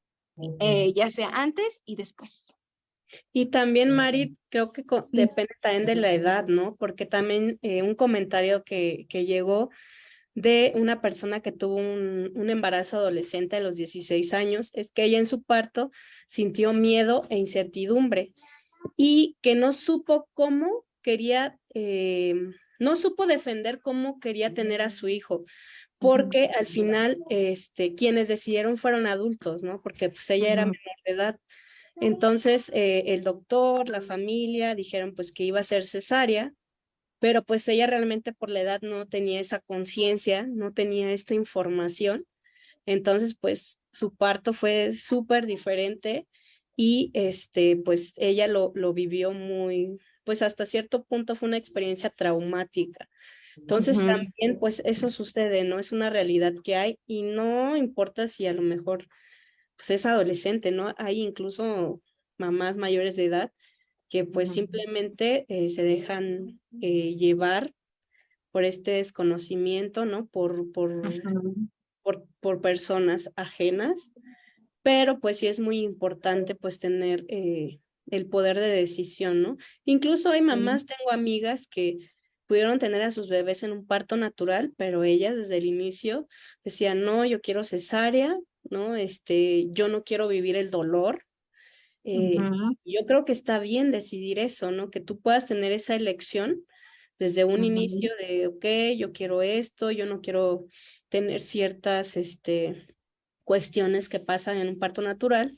Ya sea antes y después. Y también, Mari, creo que Sí. depende también de la edad, ¿no? Porque también un comentario que llegó de una persona que tuvo un embarazo adolescente a los 16 años es que ella en su parto sintió miedo e incertidumbre y que no supo cómo quería, no supo defender cómo quería tener a su hijo, porque al final quienes decidieron fueron adultos, ¿no? Porque pues ella era Ujú. menor de edad. Entonces, el doctor, la familia dijeron pues que iba a ser cesárea, pero pues ella realmente por la edad no tenía esa conciencia, no tenía esta información. Entonces, pues su parto fue súper diferente y pues ella lo vivió muy, pues hasta cierto punto fue una experiencia traumática. Entonces también pues eso sucede, ¿no? Es una realidad que hay y no importa si a lo mejor pues es adolescente, ¿no? Hay incluso mamás mayores de edad que pues simplemente se dejan llevar por este desconocimiento, ¿no? Por personas ajenas, pero pues sí es muy importante pues tener el poder de decisión, ¿no? Incluso hay mamás, tengo amigas que pudieron tener a sus bebés en un parto natural, pero ellas desde el inicio decían, no, yo quiero cesárea, ¿no? Yo no quiero vivir el dolor. Y yo creo que está bien decidir eso, ¿no? Que tú puedas tener esa elección desde un inicio de, ok, yo quiero esto, yo no quiero tener ciertas, cuestiones que pasan en un parto natural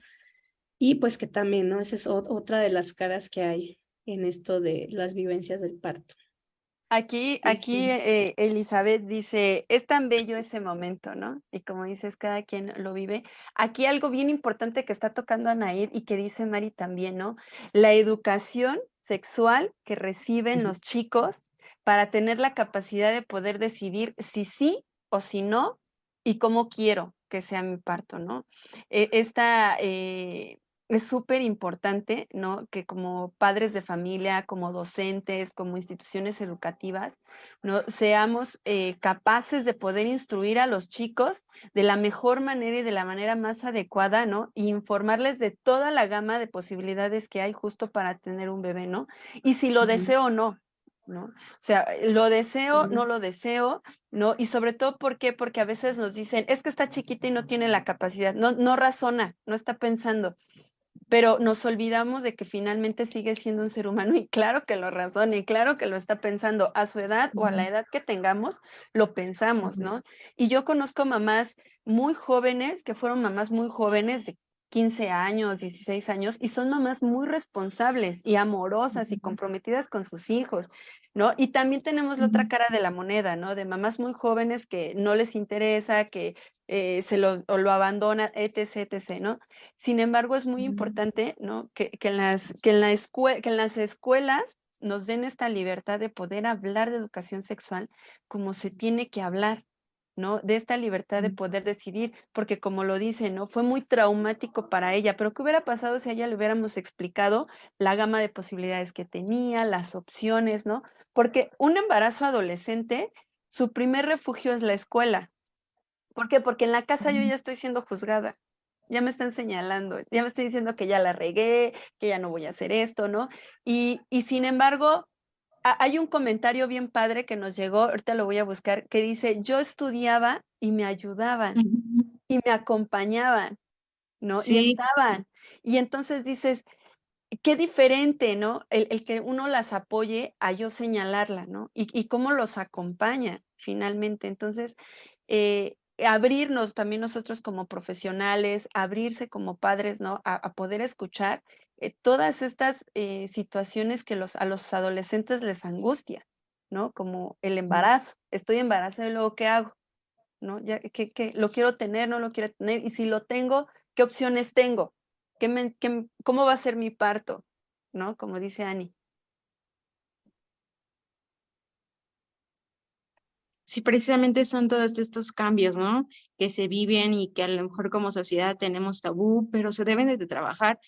y pues que también, ¿no? Esa es otra de las caras que hay en esto de las vivencias del parto. Aquí Elizabeth dice, es tan bello ese momento, ¿no? Y como dices, cada quien lo vive. Aquí algo bien importante que está tocando Anaid y que dice Mari también, ¿no? La educación sexual que reciben los chicos para tener la capacidad de poder decidir si sí o si no y cómo quiero que sea mi parto, ¿no? Esta es súper importante, ¿no? Que como padres de familia, como docentes, como instituciones educativas, ¿no? Seamos capaces de poder instruir a los chicos de la mejor manera y de la manera más adecuada, ¿no? Y informarles de toda la gama de posibilidades que hay justo para tener un bebé, ¿no? Y si lo deseo o no, ¿no? O sea, lo deseo, no lo deseo, ¿no? Y sobre todo, ¿por qué? Porque a veces nos dicen, es que está chiquita y no tiene la capacidad, no razona, no está pensando, pero nos olvidamos de que finalmente sigue siendo un ser humano y claro que lo razona y claro que lo está pensando a su edad o a la edad que tengamos, lo pensamos, ¿no? Y yo conozco mamás muy jóvenes, que fueron mamás muy jóvenes de 15 años, 16 años, y son mamás muy responsables y amorosas y comprometidas con sus hijos, ¿no? Y también tenemos la otra cara de la moneda, ¿no? De mamás muy jóvenes que no les interesa, que o lo abandonan, etc., etc., ¿no? Sin embargo, es muy importante, ¿no? Que en las escuelas nos den esta libertad de poder hablar de educación sexual como se tiene que hablar, ¿no? De esta libertad de poder decidir, porque como lo dice, ¿no? Fue muy traumático para ella, pero ¿qué hubiera pasado si a ella le hubiéramos explicado la gama de posibilidades que tenía, las opciones, ¿no? Porque un embarazo adolescente, su primer refugio es la escuela. ¿Por qué? Porque en la casa yo ya estoy siendo juzgada, ya me están señalando, ya me estoy diciendo que ya la regué, que ya no voy a hacer esto, ¿no? Y sin embargo, hay un comentario bien padre que nos llegó, ahorita lo voy a buscar, que dice, yo estudiaba y me ayudaban y me acompañaban, ¿no? Y Sí, estaban. Y entonces dices, qué diferente, ¿no? El que uno las apoye a yo señalarla, ¿no? Y cómo los acompaña finalmente. Entonces, abrirnos también nosotros como profesionales, abrirse como padres, ¿no? A poder escuchar todas estas situaciones que a los adolescentes les angustia, ¿no? Como el embarazo. Estoy embarazada y luego, ¿qué hago? ¿No? Ya, ¿lo quiero tener, no lo quiero tener? Y si lo tengo, ¿qué opciones tengo? ¿Cómo va a ser mi parto? ¿No? Como dice Ani. sí, precisamente son todos estos cambios, ¿no? Que se viven y que a lo mejor como sociedad tenemos tabú, pero se deben de trabajar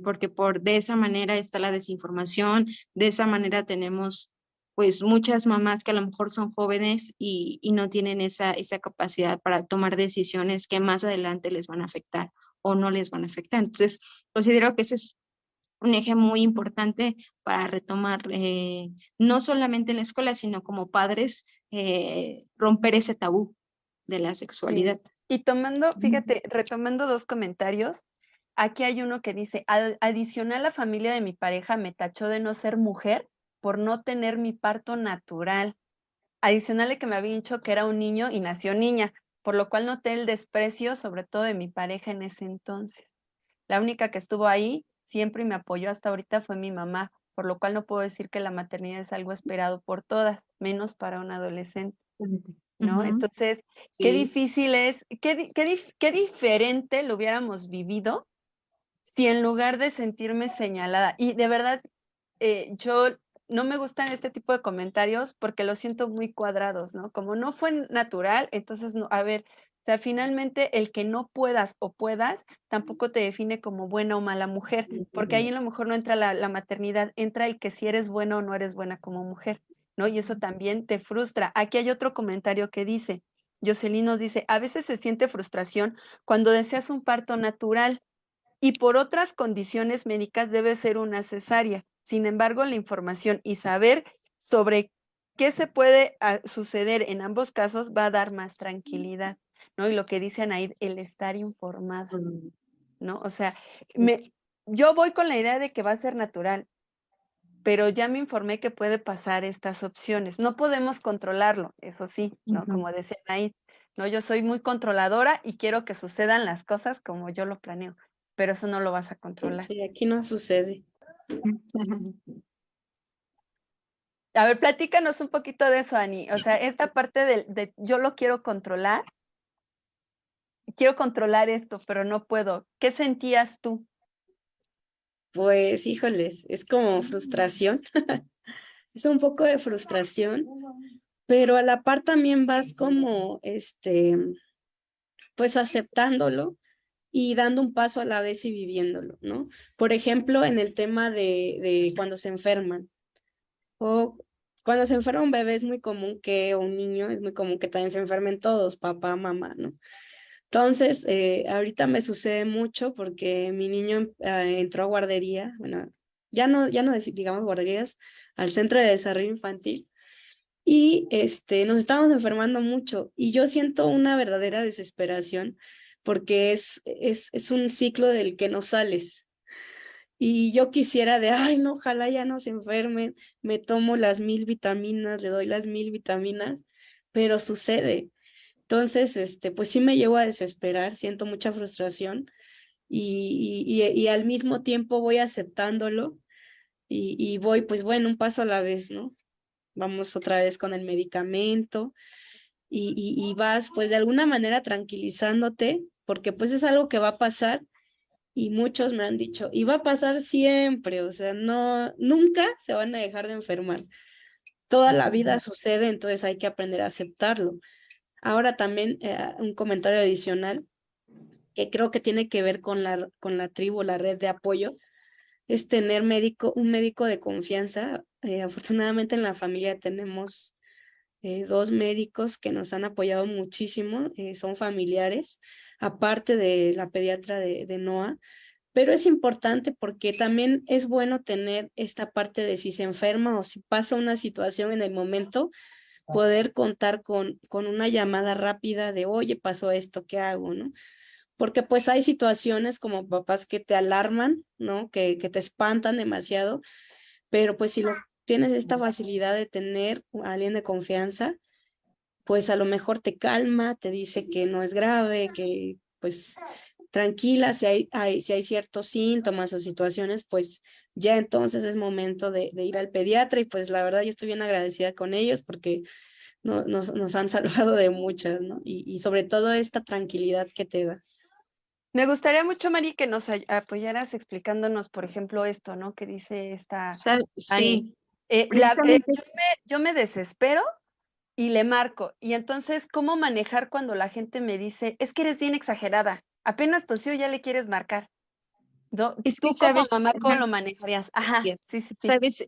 porque de esa manera está la desinformación, de esa manera tenemos pues muchas mamás que a lo mejor son jóvenes y no tienen esa capacidad para tomar decisiones que más adelante les van a afectar o no les van a afectar. Entonces, considero que ese es un eje muy importante para retomar, no solamente en la escuela, sino como padres, romper ese tabú de la Sí. sexualidad. Y tomando, fíjate, retomando dos comentarios, aquí hay uno que dice, adicional la familia de mi pareja me tachó de no ser mujer por no tener mi parto natural. Adicional de que me había dicho que era un niño y nació niña, por lo cual noté el desprecio, sobre todo de mi pareja en ese entonces. La única que estuvo ahí siempre y me apoyó hasta ahorita fue mi mamá, por lo cual no puedo decir que la maternidad es algo esperado por todas, menos para un adolescente, ¿no? Ujú, Entonces, qué sí. difícil es, qué diferente lo hubiéramos vivido si en lugar de sentirme señalada, y de verdad, yo no me gustan este tipo de comentarios porque los siento muy cuadrados, ¿no? Como no fue natural, entonces, no, a ver, o sea, finalmente el que no puedas o puedas tampoco te define como buena o mala mujer, porque ahí a lo mejor no entra la maternidad, entra el que si eres buena o no eres buena como mujer, ¿no? Y eso también te frustra. Aquí hay otro comentario que dice, Jocelyn nos dice, a veces se siente frustración cuando deseas un parto natural y por otras condiciones médicas debe ser una cesárea. Sin embargo, la información y saber sobre qué se puede suceder en ambos casos va a dar más tranquilidad, ¿no? Y lo que dice Anaid, el estar informada, ¿no? O sea, yo voy con la idea de que va a ser natural, pero ya me informé que puede pasar estas opciones. No podemos controlarlo, eso sí, ¿no? Como decía Anaid, ¿no? Yo soy muy controladora y quiero que sucedan las cosas como yo lo planeo, pero eso no lo vas a controlar. Sí, aquí no sucede. A ver, platícanos un poquito de eso, Ani. O sea, esta parte de yo lo quiero controlar esto, pero no puedo. ¿Qué sentías tú? Pues, híjoles, es como frustración. Es un poco de frustración, pero a la par también vas como, pues aceptándolo y dando un paso a la vez y viviéndolo, ¿no? Por ejemplo, en el tema de cuando se enferman o cuando se enferma un bebé es muy común que, o un niño, es muy común que también se enfermen todos, papá, mamá, ¿no? Entonces, ahorita me sucede mucho porque mi niño entró a guardería, bueno, ya no digamos guarderías, al Centro de Desarrollo Infantil y nos estamos enfermando mucho y yo siento una verdadera desesperación porque es un ciclo del que no sales. Y yo quisiera ay, no, ojalá ya no se enfermen, me tomo las 1000 vitaminas, le doy las 1000 vitaminas, pero sucede. Entonces, pues sí me llevo a desesperar, siento mucha frustración y al mismo tiempo voy aceptándolo y voy, pues bueno, un paso a la vez, ¿no? Vamos otra vez con el medicamento y vas, pues de alguna manera tranquilizándote, porque pues es algo que va a pasar y muchos me han dicho, y va a pasar siempre, o sea, no, nunca se van a dejar de enfermar. Toda la vida sucede, entonces hay que aprender a aceptarlo. Ahora también un comentario adicional que creo que tiene que ver con la tribu, la red de apoyo, es tener un médico de confianza. Afortunadamente en la familia tenemos 2 médicos que nos han apoyado muchísimo, son familiares, aparte de la pediatra de Noah, pero es importante porque también es bueno tener esta parte de si se enferma o si pasa una situación en el momento, poder contar con una llamada rápida de, oye, pasó esto, ¿qué hago? ¿No? Porque pues hay situaciones como papás que te alarman, ¿no? Que te espantan demasiado, pero pues si tienes esta facilidad de tener a alguien de confianza, pues a lo mejor te calma, te dice que no es grave, que pues tranquila, si hay ciertos síntomas o situaciones, pues ya entonces es momento de ir al pediatra y pues la verdad yo estoy bien agradecida con ellos porque nos han salvado de muchas, ¿no? Y sobre todo esta tranquilidad que te da. Me gustaría mucho, Mari, que nos apoyaras explicándonos, por ejemplo, esto, ¿no? Que dice esta Ani. Sí, precisamente. Yo me desespero y le marco. Y entonces, ¿cómo manejar cuando la gente me dice, es que eres bien exagerada, apenas tosió ya le quieres marcar? ¿No? Es Tú que, como sabes, mamá, ¿cómo lo manejarías? Ajá, yes, sí, sí, sí. sabes,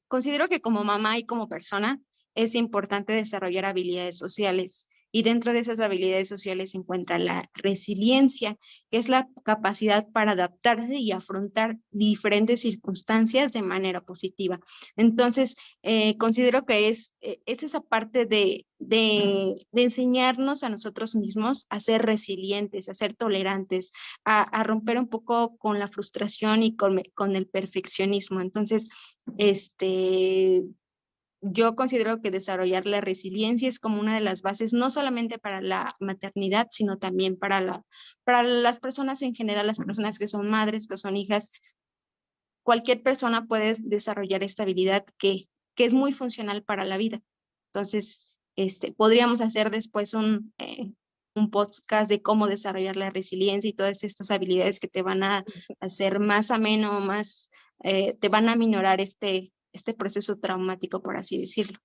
considero que como mamá y como persona es importante desarrollar habilidades sociales. Y dentro de esas habilidades sociales se encuentra la resiliencia, que es la capacidad para adaptarse y afrontar diferentes circunstancias de manera positiva. Entonces, considero que es esa parte de enseñarnos a nosotros mismos a ser resilientes, a ser tolerantes, a romper un poco con la frustración y con el perfeccionismo. Entonces, yo considero que desarrollar la resiliencia es como una de las bases, no solamente para la maternidad, sino también para las personas en general, las personas que son madres, que son hijas. Cualquier persona puede desarrollar esta habilidad que es muy funcional para la vida. Entonces, podríamos hacer después un podcast de cómo desarrollar la resiliencia y todas estas habilidades que te van a hacer más ameno, te van a minorar este proceso traumático, por así decirlo.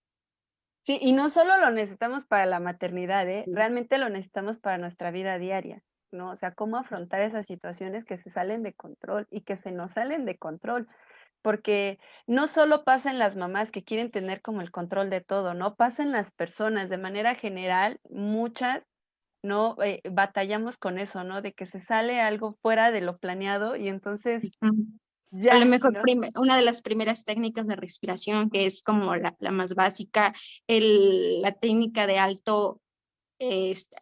Sí, y no solo lo necesitamos para la maternidad, realmente lo necesitamos para nuestra vida diaria, ¿no? O sea, cómo afrontar esas situaciones que se salen de control y que se nos salen de control, porque no solo pasa en las mamás que quieren tener como el control de todo, ¿no? Pasa en las personas de manera general, muchas, ¿no? Batallamos con eso, ¿no? De que se sale algo fuera de lo planeado y entonces Ujú. A lo ya, mejor ¿no? una de las primeras técnicas de respiración, que es como la más básica, la técnica de este,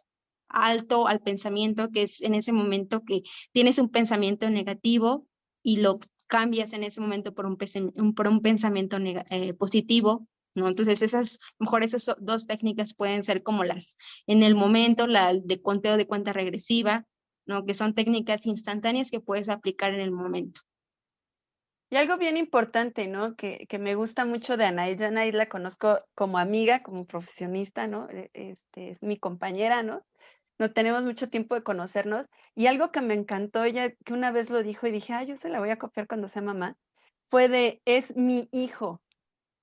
alto al pensamiento, que es en ese momento que tienes un pensamiento negativo y lo cambias en ese momento por por un pensamiento positivo, ¿no? Entonces mejor esas dos técnicas pueden ser como en el momento, la de conteo de cuenta regresiva, ¿no? Que son técnicas instantáneas que puedes aplicar en el momento. Y algo bien importante, ¿no? Que me gusta mucho de Anaí. Yo a Anaí la conozco como amiga, como profesionista, ¿no? Es mi compañera, ¿no? No tenemos mucho tiempo de conocernos. Y algo que me encantó, ella que una vez lo dijo y dije, yo se la voy a copiar cuando sea mamá, fue es mi hijo.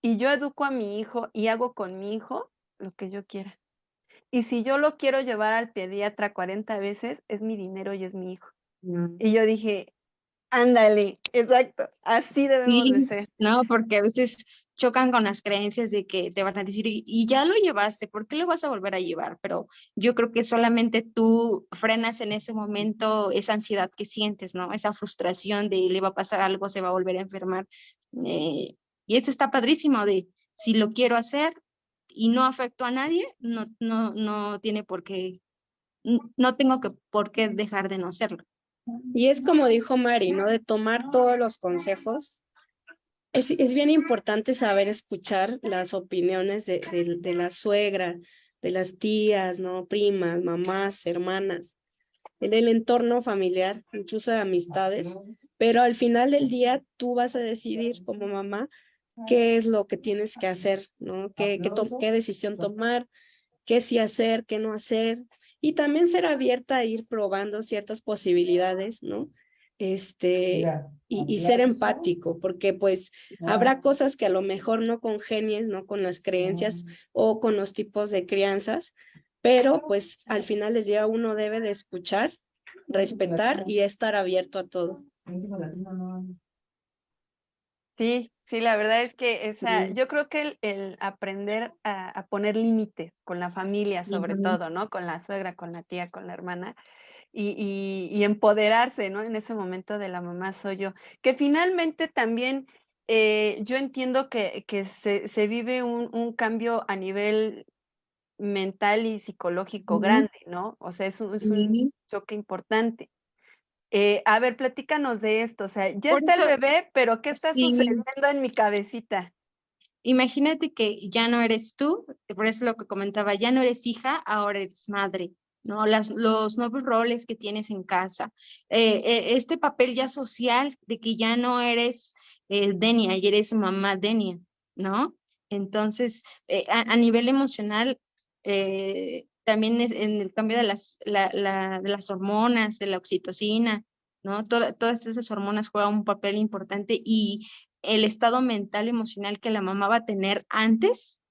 Y yo educo a mi hijo y hago con mi hijo lo que yo quiera. Y si yo lo quiero llevar al pediatra 40 veces, es mi dinero y es mi hijo. Y yo dije, ándale, exacto, así debemos de Sí, ser. no, porque a veces chocan con las creencias de que te van a decir, y ya lo llevaste, ¿por qué lo vas a volver a llevar? Pero yo creo que solamente tú frenas en ese momento esa ansiedad que sientes, ¿no? Esa frustración de le va a pasar algo, se va a volver a enfermar. Eh, y eso está padrísimo de si lo quiero hacer y no afecto a nadie, no tiene por qué, no tengo que por qué dejar de no hacerlo. Y es como dijo Mari, ¿no? De tomar todos los consejos. Es bien importante saber escuchar las opiniones de la suegra, de las tías, ¿no? Primas, mamás, hermanas, en el entorno familiar, incluso de amistades, pero al final del día tú vas a decidir como mamá qué es lo que tienes que hacer, ¿no? Qué decisión tomar, qué sí hacer, qué no hacer, y también ser abierta a ir probando ciertas posibilidades, ¿no? Y ser empático, porque pues habrá cosas que a lo mejor no congenies, ¿no? Con las creencias o con los tipos de crianzas, pero pues al final del día uno debe de escuchar, respetar y estar abierto a todo. Sí, sí, la verdad es que yo creo que el aprender a poner límites con la familia, sobre Ujú. todo, ¿no? Con la suegra, con la tía, con la hermana, y empoderarse, ¿no? En ese momento de la mamá soy yo. Que finalmente también yo entiendo que se vive un cambio a nivel mental y psicológico Ujú. grande, ¿no? O sea, es un Sí. choque importante. A ver, platícanos de esto, o sea, ya Por está el eso, bebé, pero ¿qué está sí. sucediendo en mi cabecita? Imagínate que ya no eres tú, por eso lo que comentaba, ya no eres hija, ahora eres madre, ¿no? Los nuevos roles que tienes en casa, este papel ya social de que ya no eres Denia, y eres mamá Denia, ¿no? Entonces, a nivel emocional, también en el cambio de de las hormonas, de la oxitocina, ¿no? Todas esas hormonas juegan un papel importante y el estado mental, emocional que la mamá va a tener antes,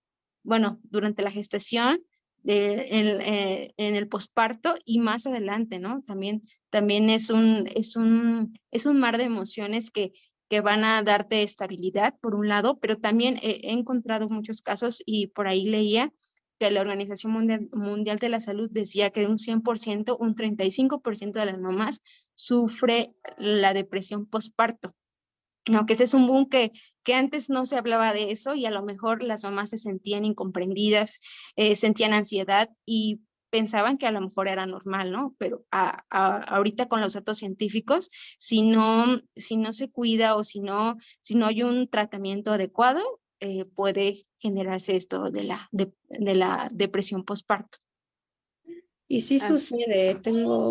bueno, durante la gestación, en el posparto y más adelante, ¿no? También es un mar de emociones que van a darte estabilidad, por un lado, pero también he encontrado muchos casos y por ahí leía que la Organización Mundial de la Salud decía que un 100%, un 35% de las mamás sufre la depresión posparto. No, que ese es un boom que antes no se hablaba de eso y a lo mejor las mamás se sentían incomprendidas, sentían ansiedad y pensaban que a lo mejor era normal, ¿no? Pero ahorita con los datos científicos, si no se cuida o si no hay un tratamiento adecuado, puede generarse esto de la depresión postparto. Y sí Ah, sucede,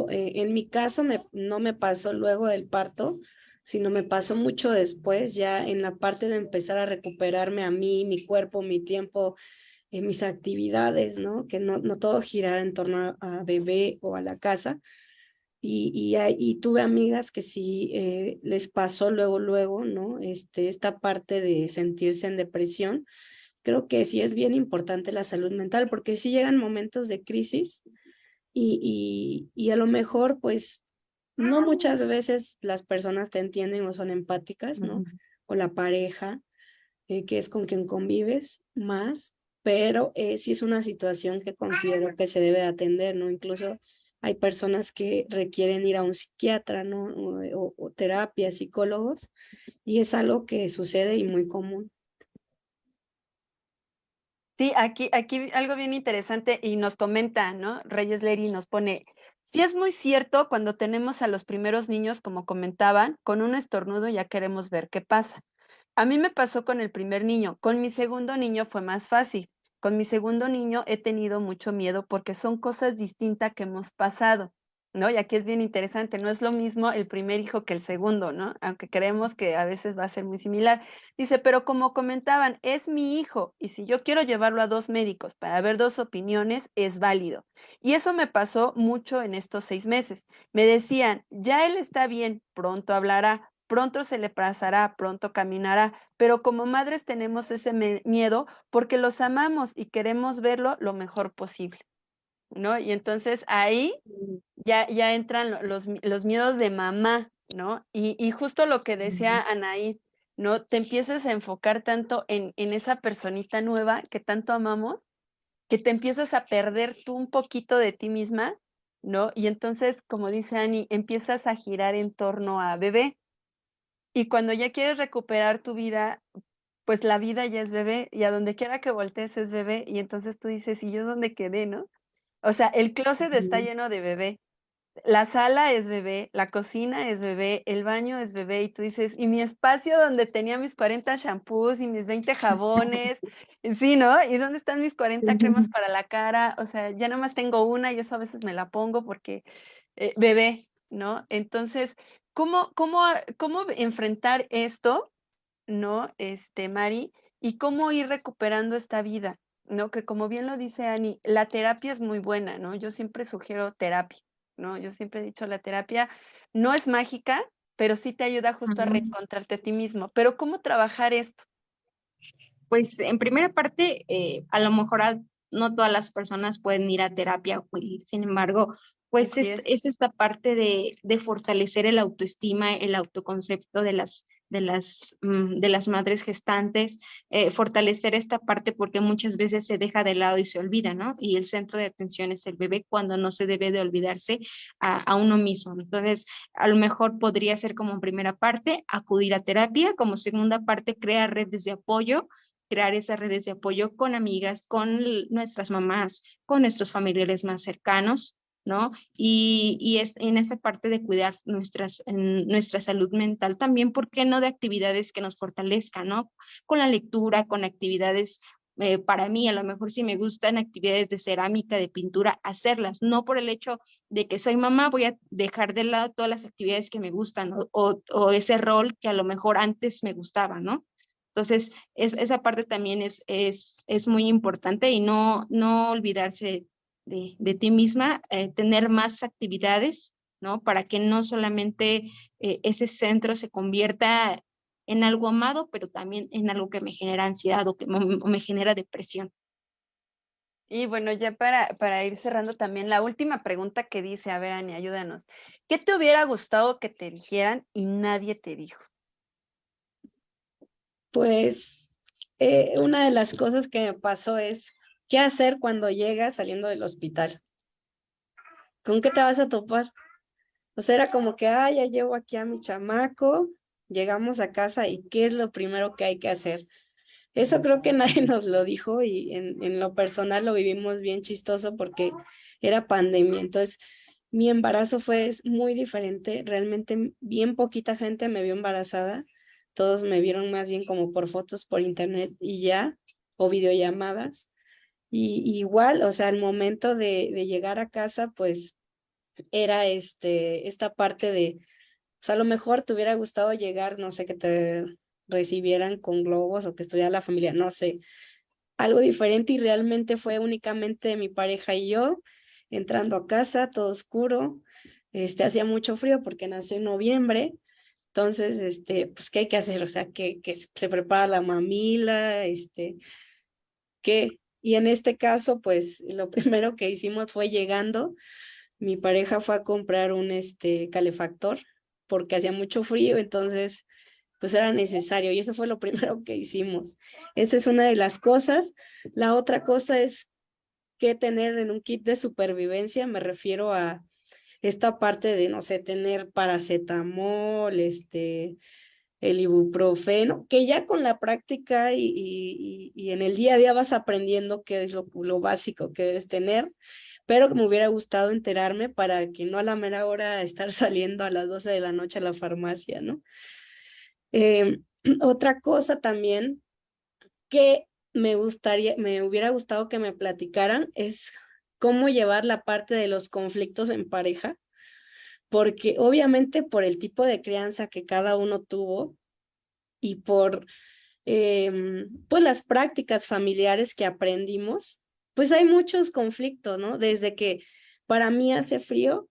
en mi caso no me pasó luego del parto, sino me pasó mucho después, ya en la parte de empezar a recuperarme a mí, mi cuerpo, mi tiempo, mis actividades, ¿no? Que no todo girara en torno a bebé o a la casa. y tuve amigas que sí les pasó luego, ¿no? Esta parte de sentirse en depresión. Creo que sí es bien importante la salud mental, porque sí llegan momentos de crisis y a lo mejor, pues, no muchas veces las personas te entienden o son empáticas, ¿no? O la pareja, que es con quien convives más, pero sí es una situación que considero que se debe de atender, ¿no? Incluso hay personas que requieren ir a un psiquiatra, ¿no? O terapia, psicólogos, y es algo que sucede y muy común. Sí, aquí algo bien interesante y nos comenta, ¿no? Reyes Leri nos pone, sí es muy cierto cuando tenemos a los primeros niños, como comentaban, con un estornudo ya queremos ver qué pasa. A mí me pasó con el primer niño, con mi segundo niño fue más fácil. Con mi segundo niño he tenido mucho miedo porque son cosas distintas que hemos pasado, ¿no? Y aquí es bien interesante, no es lo mismo el primer hijo que el segundo, ¿no? Aunque creemos que a veces va a ser muy similar. Dice, pero como comentaban, es mi hijo y si yo quiero llevarlo a 2 médicos para ver 2 opiniones, es válido. Y eso me pasó mucho en estos 6 meses. Me decían, ya él está bien, pronto hablará, pronto se le pasará, pronto caminará, pero como madres tenemos ese miedo porque los amamos y queremos verlo lo mejor posible, ¿no? Y entonces ahí ya entran los miedos de mamá, ¿no? Y justo lo que decía Anaí, ¿no? Te empiezas a enfocar tanto en esa personita nueva que tanto amamos, que te empiezas a perder tú un poquito de ti misma, ¿no? Y entonces, como dice Ani, empiezas a girar en torno a bebé. Y cuando ya quieres recuperar tu vida, pues la vida ya es bebé y a donde quiera que voltees es bebé y entonces tú dices, ¿y yo dónde quedé, no? O sea, el closet está Ujú. lleno de bebé, la sala es bebé, la cocina es bebé, el baño es bebé y tú dices, ¿y mi espacio donde tenía mis 40 shampoos y mis 20 jabones? Sí, ¿no? ¿Y dónde están mis 40 cremas para la cara? O sea, ya nomás tengo una y eso a veces me la pongo porque bebé, ¿no? Entonces, ¿cómo enfrentar esto, ¿no? Mari, y cómo ir recuperando esta vida, ¿no? Que como bien lo dice Ani, la terapia es muy buena, ¿no? Yo siempre sugiero terapia, ¿no? Yo siempre he dicho, la terapia no es mágica, pero sí te ayuda justo a reencontrarte a ti mismo. Pero ¿cómo trabajar esto? Pues en primera parte, a lo mejor no todas las personas pueden ir a terapia, y sin embargo, pues Así es. es esta parte de fortalecer el autoestima, el autoconcepto de las madres gestantes, fortalecer esta parte porque muchas veces se deja de lado y se olvida, ¿no? Y el centro de atención es el bebé cuando no se debe de olvidarse a uno mismo. Entonces, a lo mejor podría ser como primera parte, acudir a terapia, como segunda parte, crear redes de apoyo, crear esas redes de apoyo con amigas, con nuestras mamás, con nuestros familiares más cercanos, ¿no? Y es en esa parte de cuidar nuestra salud mental también, ¿por qué no de actividades que nos fortalezcan, ¿no? Con la lectura, con actividades para mí, a lo mejor si me gustan actividades de cerámica, de pintura, hacerlas, no por el hecho de que soy mamá, voy a dejar de lado todas las actividades que me gustan o ese rol que a lo mejor antes me gustaba, ¿no? Entonces, esa parte también es muy importante y no olvidarse de ti misma, tener más actividades, ¿no? Para que no solamente ese centro se convierta en algo amado, pero también en algo que me genera ansiedad o me genera depresión. Y bueno, ya para ir cerrando también, la última pregunta que dice, a ver, Ani, ayúdanos. ¿Qué te hubiera gustado que te dijeran y nadie te dijo? Pues una de las cosas que me pasó es, ¿qué hacer cuando llegas saliendo del hospital? ¿Con qué te vas a topar? O sea, era como que, ah, ya llevo aquí a mi chamaco, llegamos a casa y ¿qué es lo primero que hay que hacer? Eso creo que nadie nos lo dijo y en lo personal lo vivimos bien chistoso porque era pandemia. Entonces, mi embarazo fue muy diferente. Realmente bien poquita gente me vio embarazada. Todos me vieron más bien como por fotos por internet y ya, o videollamadas. Y igual, o sea, al momento de llegar a casa, pues era esta parte de, pues a lo mejor te hubiera gustado llegar, no sé, que te recibieran con globos o que estuviera la familia, no sé, algo diferente y realmente fue únicamente mi pareja y yo entrando a casa, todo oscuro, hacía mucho frío porque nació en noviembre. Entonces, pues, ¿qué hay que hacer? O sea, que se prepara la mamila, ¿qué? Y en este caso, pues, lo primero que hicimos fue llegando, mi pareja fue a comprar un, calefactor, porque hacía mucho frío, entonces, pues era necesario, y eso fue lo primero que hicimos. Esa es una de las cosas. La otra cosa es que tener en un kit de supervivencia, me refiero a esta parte de, no sé, tener paracetamol, el ibuprofeno, que ya con la práctica y en el día a día vas aprendiendo qué es lo básico que debes tener, pero que me hubiera gustado enterarme para que no a la mera hora estar saliendo a las 12 de la noche a la farmacia, ¿no? Eh, otra cosa también que me hubiera gustado que me platicaran es cómo llevar la parte de los conflictos en pareja, porque obviamente por el tipo de crianza que cada uno tuvo y por pues las prácticas familiares que aprendimos, pues hay muchos conflictos, ¿no? Desde que para mí hace frío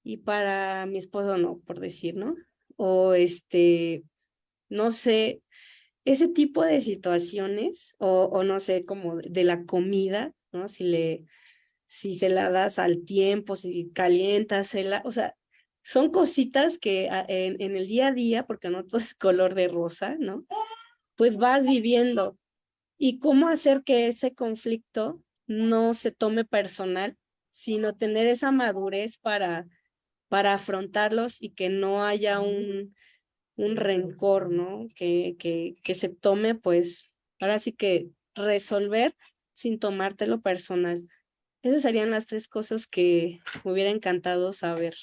y para mi esposo no, por decir, ¿no? O no sé, ese tipo de situaciones, o no sé, como de la comida, ¿no? Si se la das al tiempo, si calientas, o sea, son cositas que en el día a día, porque no todo es color de rosa, ¿no? Pues vas viviendo. Y cómo hacer que ese conflicto no se tome personal, sino tener esa madurez para afrontarlos y que no haya un rencor, ¿no? Que se tome, pues, ahora sí que resolver sin tomártelo personal. Esas serían las tres cosas que me hubiera encantado saber.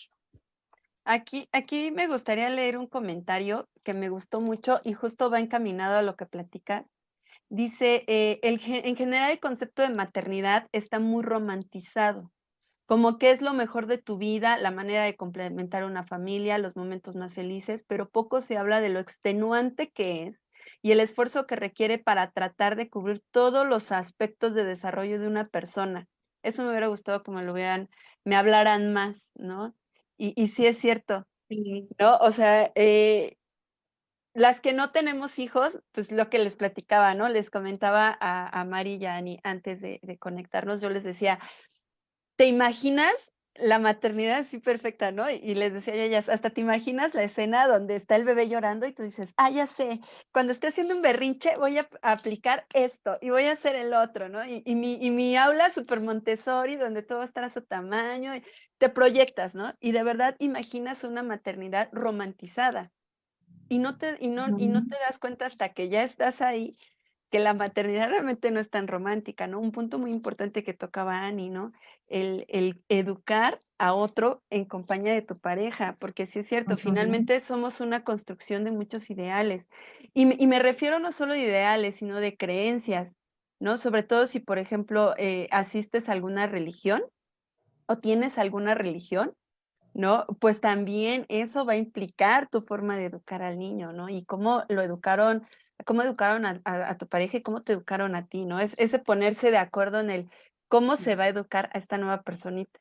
Aquí me gustaría leer un comentario que me gustó mucho y justo va encaminado a lo que platicas. Dice, en general el concepto de maternidad está muy romantizado, como que es lo mejor de tu vida, la manera de complementar una familia, los momentos más felices, pero poco se habla de lo extenuante que es y el esfuerzo que requiere para tratar de cubrir todos los aspectos de desarrollo de una persona. Eso me hubiera gustado que me hablaran más, ¿no? Y sí es cierto, Sí. ¿no? O sea, las que no tenemos hijos, pues lo que les platicaba, ¿no? Les comentaba a Mari y a Ani antes de conectarnos, yo les decía, ¿te imaginas la maternidad así perfecta, no? Y les decía yo a ellas, hasta te imaginas la escena donde está el bebé llorando y tú dices, ah, ya sé, cuando esté haciendo un berrinche voy a aplicar esto y voy a hacer el otro, ¿no? Y mi aula super Montessori, donde todo va a estar a su tamaño, y te proyectas, ¿no? Y de verdad imaginas una maternidad romantizada. Y no te das cuenta hasta que ya estás ahí, que la maternidad realmente no es tan romántica, ¿no? Un punto muy importante que tocaba Ani, ¿no? El educar a otro en compañía de tu pareja, porque sí es cierto, finalmente somos una construcción de muchos ideales. Y me refiero no solo de ideales, sino de creencias, ¿no? Sobre todo si, por ejemplo, asistes a alguna religión o tienes alguna religión, ¿no? Pues también eso va a implicar tu forma de educar al niño, ¿no? Y cómo educaron a tu pareja y cómo te educaron a ti, ¿no? Es ese ponerse de acuerdo en el cómo se va a educar a esta nueva personita,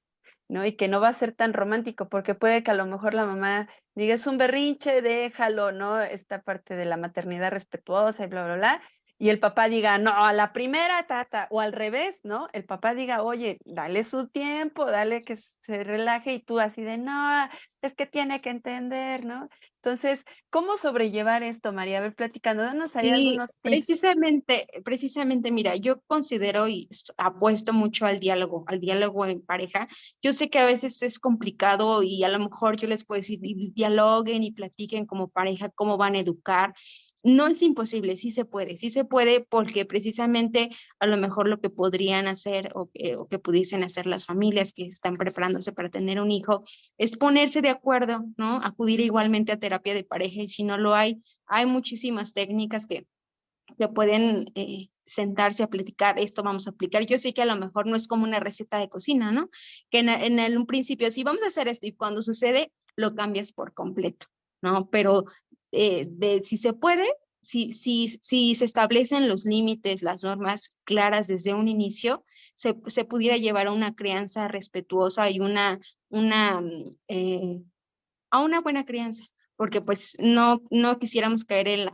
¿no? Y que no va a ser tan romántico, porque puede que a lo mejor la mamá diga, es un berrinche, déjalo, ¿no? Esta parte de la maternidad respetuosa y bla, bla, bla. Y el papá diga, no, a la primera, tata, o al revés, ¿no? El papá diga, oye, dale su tiempo, dale que se relaje, y tú así de, no, es que tiene que entender, ¿no? Entonces, ¿cómo sobrellevar esto, María? A ver, platicando, danos ahí Sí, algunos tips. precisamente, mira, yo considero y apuesto mucho al diálogo en pareja. Yo sé que a veces es complicado y a lo mejor yo les puedo decir, dialoguen y platiquen como pareja cómo van a educar. No es imposible, sí se puede porque precisamente a lo mejor lo que podrían hacer o que pudiesen hacer las familias que están preparándose para tener un hijo es ponerse de acuerdo, ¿no? Acudir igualmente a terapia de pareja y si no lo hay muchísimas técnicas que pueden sentarse a platicar, esto vamos a aplicar. Yo sé que a lo mejor no es como una receta de cocina, ¿no? Que un principio, sí, vamos a hacer esto y cuando sucede, lo cambias por completo, ¿no? Pero si se puede, si se establecen los límites, las normas claras desde un inicio, se pudiera llevar a una crianza respetuosa y a una buena crianza, porque pues no quisiéramos caer en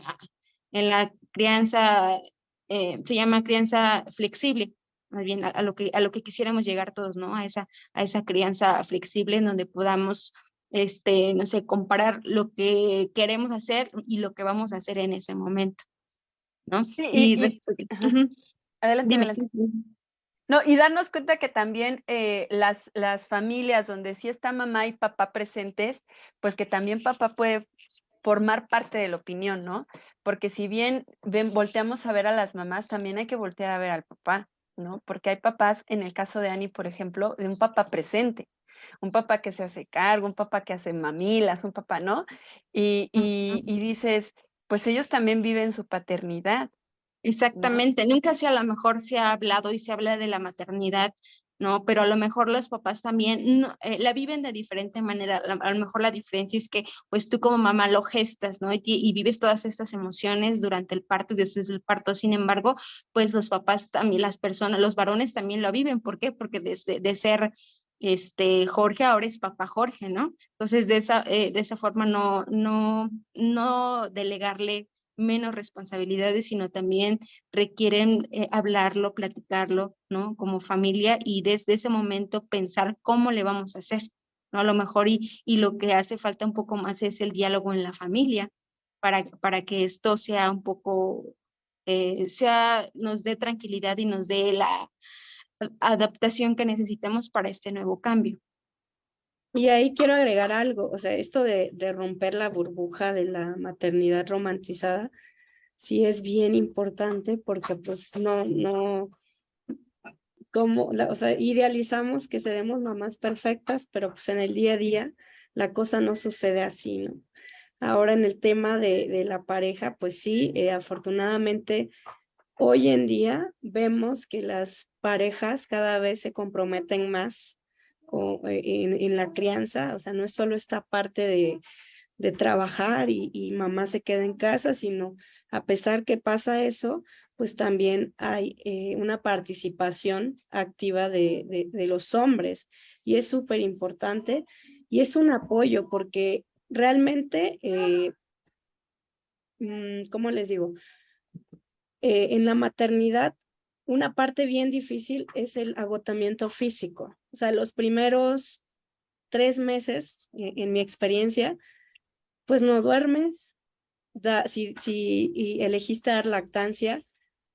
la crianza, se llama crianza flexible, más bien a lo que quisiéramos llegar todos, ¿no? A esa crianza flexible en donde podamos, no sé, comparar lo que queremos hacer y lo que vamos a hacer en ese momento, ¿no? Sí, Y ajá. Adelante, dime. adelante. No, y darnos cuenta que también las familias donde sí está mamá y papá presentes, pues que también papá puede formar parte de la opinión, ¿no? Porque si bien volteamos a ver a las mamás, también hay que voltear a ver al papá, ¿no? Porque hay papás, en el caso de Annie, por ejemplo, de un papá presente, un papá que se hace cargo, un papá que hace mamilas, un papá, ¿no? Y dices, pues ellos también viven su paternidad, ¿no? Exactamente, nunca a lo mejor se ha hablado y se habla de la maternidad, ¿no? Pero a lo mejor los papás también la viven de diferente manera. A lo mejor la diferencia es que pues tú como mamá lo gestas, ¿no? Y vives todas estas emociones durante el parto y después del parto. Sin embargo, pues los papás también, las personas, los varones también lo viven. ¿Por qué? Porque desde de ser Jorge, ahora es papá Jorge, ¿no? Entonces de esa forma no delegarle menos responsabilidades, sino también requieren hablarlo, platicarlo, ¿no? Como familia y desde ese momento pensar cómo le vamos a hacer, ¿no? A lo mejor y lo que hace falta un poco más es el diálogo en la familia para que esto sea un poco, nos dé tranquilidad y nos dé la adaptación que necesitamos para este nuevo cambio. Y ahí quiero agregar algo, o sea, esto de romper la burbuja de la maternidad romantizada, sí es bien importante porque pues no, o sea, idealizamos que seremos mamás perfectas, pero pues en el día a día la cosa no sucede así, ¿no? Ahora en el tema de la pareja, pues sí, afortunadamente hoy en día vemos que las parejas cada vez se comprometen más en la crianza, o sea, no es solo esta parte de trabajar y mamá se queda en casa, sino a pesar que pasa eso, pues también hay una participación activa de los hombres y es súper importante y es un apoyo porque realmente, ¿cómo les digo? En la maternidad, una parte bien difícil es el agotamiento físico. O sea, los primeros 3 meses, en mi experiencia, pues no duermes. Si y elegiste dar lactancia,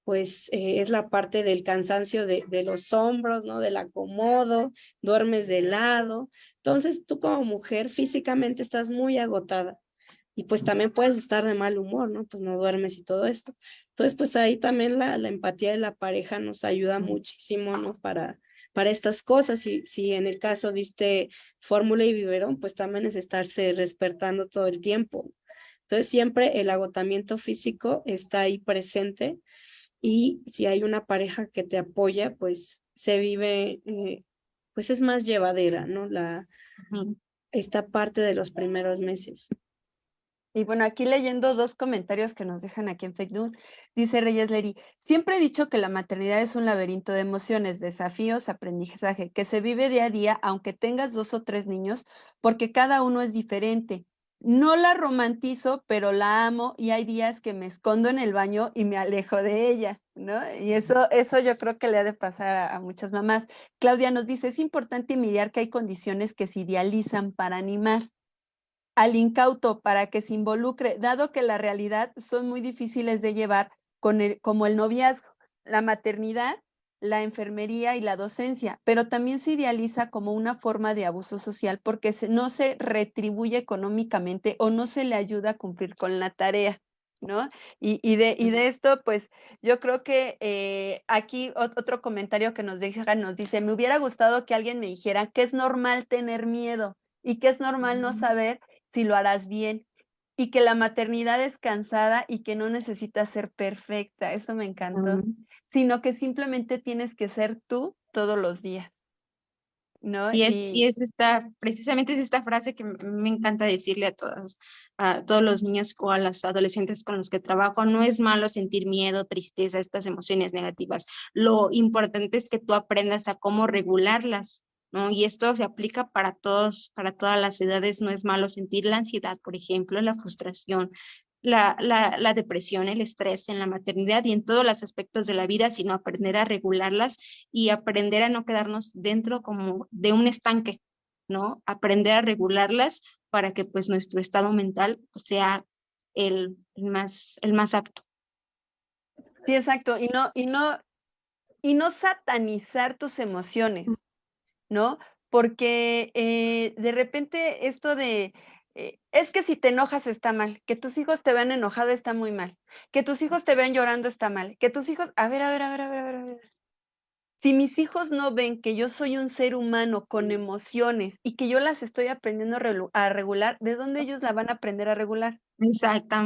pues es la parte del cansancio de los hombros, ¿no? Del acomodo, duermes de lado. Entonces, tú como mujer físicamente estás muy agotada y pues también puedes estar de mal humor, ¿no? Pues no duermes y todo esto. Entonces, pues ahí también la empatía de la pareja nos ayuda muchísimo, ¿no? Para estas cosas. Si en el caso diste fórmula y biberón, pues también es estarse despertando todo el tiempo. Entonces, siempre el agotamiento físico está ahí presente y si hay una pareja que te apoya, pues se vive, pues es más llevadera, ¿no? Esta parte de los primeros meses. Y bueno, aquí leyendo dos comentarios que nos dejan aquí en Fake News, dice Reyes Leri, siempre he dicho que la maternidad es un laberinto de emociones, desafíos, aprendizaje, que se vive día a día, aunque tengas 2 o 3 niños, porque cada uno es diferente. No la romantizo, pero la amo y hay días que me escondo en el baño y me alejo de ella, ¿no? Y eso yo creo que le ha de pasar a muchas mamás. Claudia nos dice, es importante mirar que hay condiciones que se idealizan para animar al incauto para que se involucre, dado que la realidad son muy difíciles de llevar como el noviazgo, la maternidad, la enfermería y la docencia, pero también se idealiza como una forma de abuso social porque no se retribuye económicamente o no se le ayuda a cumplir con la tarea, ¿no? Y de esto, pues yo creo que aquí otro comentario que nos dice, me hubiera gustado que alguien me dijera que es normal tener miedo y que es normal no saber si lo harás bien y que la maternidad es cansada y que no necesitas ser perfecta, eso me encantó, sino que simplemente tienes que ser tú todos los días. ¿no? Y es esta, precisamente es esta frase que me encanta decirle a todos los niños o a los adolescentes con los que trabajo: no es malo sentir miedo, tristeza, estas emociones negativas. Lo importante es que tú aprendas a cómo regularlas, ¿no? Y esto se aplica para todos, para todas las edades. No es malo sentir la ansiedad, por ejemplo, la frustración, la depresión, el estrés en la maternidad y en todos los aspectos de la vida, sino aprender a regularlas y aprender a no quedarnos dentro como de un estanque, ¿no? Aprender a regularlas para que pues nuestro estado mental sea el más apto. Sí, exacto. Y no satanizar tus emociones, ¿no? Porque de repente esto de, es que si te enojas está mal, que tus hijos te vean enojada está muy mal, que tus hijos te vean llorando está mal, que tus hijos, a ver, a ver, a ver, a ver, a ver, a ver. Si mis hijos no ven que yo soy un ser humano con emociones y que yo las estoy aprendiendo a regular, ¿de dónde ellos la van a aprender a regular?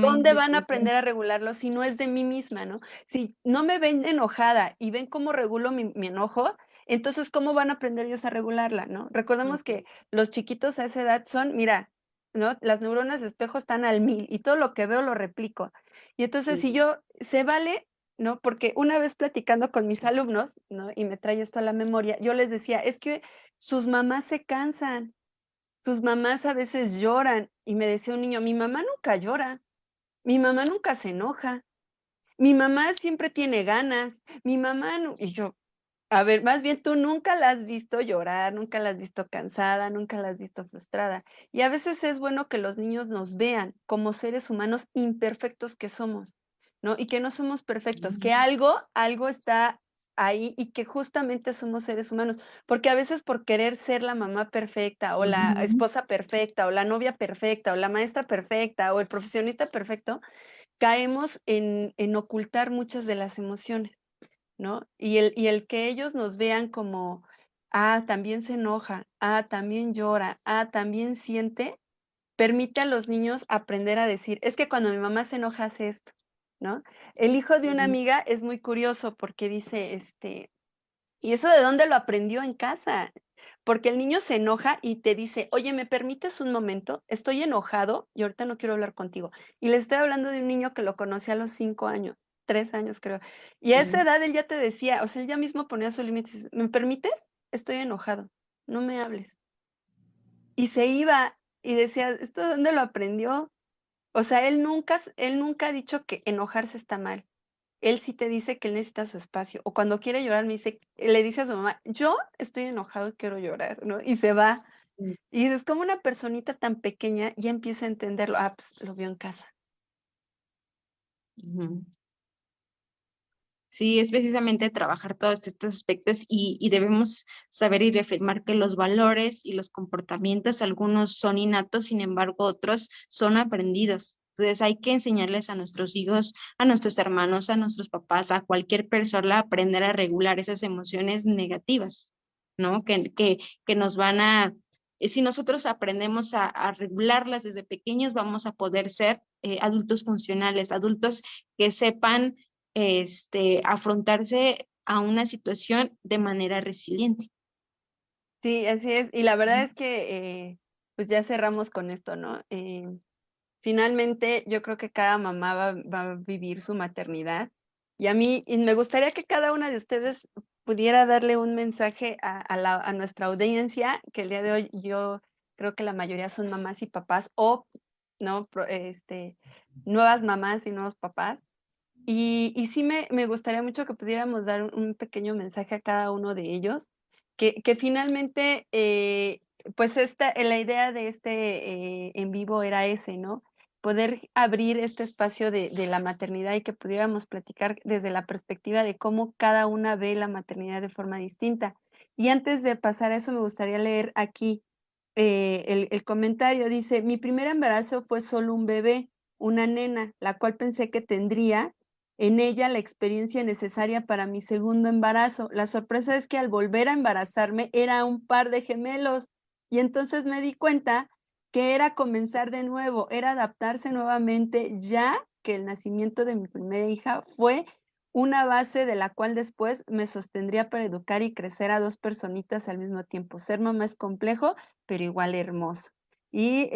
¿Dónde Exactamente, van a pues, aprender a regularlo si no es de mí misma, no? Si no me ven enojada y ven cómo regulo mi enojo, entonces, ¿cómo van a aprender ellos a regularla, no? Recordemos que los chiquitos a esa edad son, mira, ¿no? Las neuronas de espejo están al 1000 y todo lo que veo lo replico. Y entonces, si yo se vale, ¿no? Porque una vez platicando con mis alumnos, ¿no? Y me trae esto a la memoria, yo les decía: "Es que sus mamás se cansan, sus mamás a veces lloran", y me decía un niño: "Mi mamá nunca llora". Mi mamá nunca se enoja, mi mamá siempre tiene ganas, mi mamá no y yo, a ver, más bien tú nunca la has visto llorar, nunca la has visto cansada, nunca la has visto frustrada. Y a veces es bueno que los niños nos vean como seres humanos imperfectos que somos, ¿no? Y que no somos perfectos, que algo está ahí y que justamente somos seres humanos, porque a veces por querer ser la mamá perfecta, o la esposa perfecta, o la novia perfecta, o la maestra perfecta, o el profesionista perfecto, caemos en ocultar muchas de las emociones, ¿no? Y el que ellos nos vean como, también se enoja, también llora, también siente, permite a los niños aprender a decir: "Es que cuando mi mamá se enoja hace esto", ¿no? El hijo de una amiga es muy curioso porque dice, ¿y eso de dónde lo aprendió en casa? Porque el niño se enoja y te dice: "Oye, ¿me permites un momento? Estoy enojado y ahorita no quiero hablar contigo". Y le estoy hablando de un niño que lo conocí a los 5 años, 3 años, creo. Y a esa edad él ya te decía, o sea, él ya mismo ponía sus límites: "¿Me permites? Estoy enojado, no me hables". Y se iba y decía: "¿Esto de dónde lo aprendió?". O sea, él nunca ha dicho que enojarse está mal. Él sí te dice que él necesita su espacio, o cuando quiere llorar me dice le dice a su mamá: "Yo estoy enojado y quiero llorar", ¿no? Y se va. Y dices: "Cómo una personita tan pequeña ya empieza a entenderlo". Pues, lo vio en casa. Ujú. Sí, es precisamente trabajar todos estos aspectos y debemos saber y reafirmar que los valores y los comportamientos, algunos son innatos, sin embargo, otros son aprendidos. Entonces hay que enseñarles a nuestros hijos, a nuestros hermanos, a nuestros papás, a cualquier persona a aprender a regular esas emociones negativas, ¿no? Que nos van a, si nosotros aprendemos a regularlas desde pequeños, vamos a poder ser adultos funcionales, adultos que sepan afrontarse a una situación de manera resiliente. Sí, así es. Y la verdad es que, pues, ya cerramos con esto, ¿no? Finalmente, yo creo que cada mamá va a vivir su maternidad, y me gustaría que cada una de ustedes pudiera darle un mensaje a nuestra audiencia, que el día de hoy yo creo que la mayoría son mamás y papás, o, ¿no? Nuevas mamás y nuevos papás. Y sí me gustaría mucho que pudiéramos dar un pequeño mensaje a cada uno de ellos, que finalmente, pues, la idea de en vivo era ese, ¿no? Poder abrir este espacio de la maternidad y que pudiéramos platicar desde la perspectiva de cómo cada una ve la maternidad de forma distinta. Y antes de pasar a eso, me gustaría leer aquí, el comentario. Dice: "Mi primer embarazo fue solo un bebé, una nena, la cual pensé que tendría en ella la experiencia necesaria para mi segundo embarazo. La sorpresa es que al volver a embarazarme era un par de gemelos y entonces me di cuenta que era comenzar de nuevo, era adaptarse nuevamente, ya que el nacimiento de mi primera hija fue una base de la cual después me sostendría para educar y crecer a 2 personitas al mismo tiempo. Ser mamá es complejo, pero igual hermoso. Y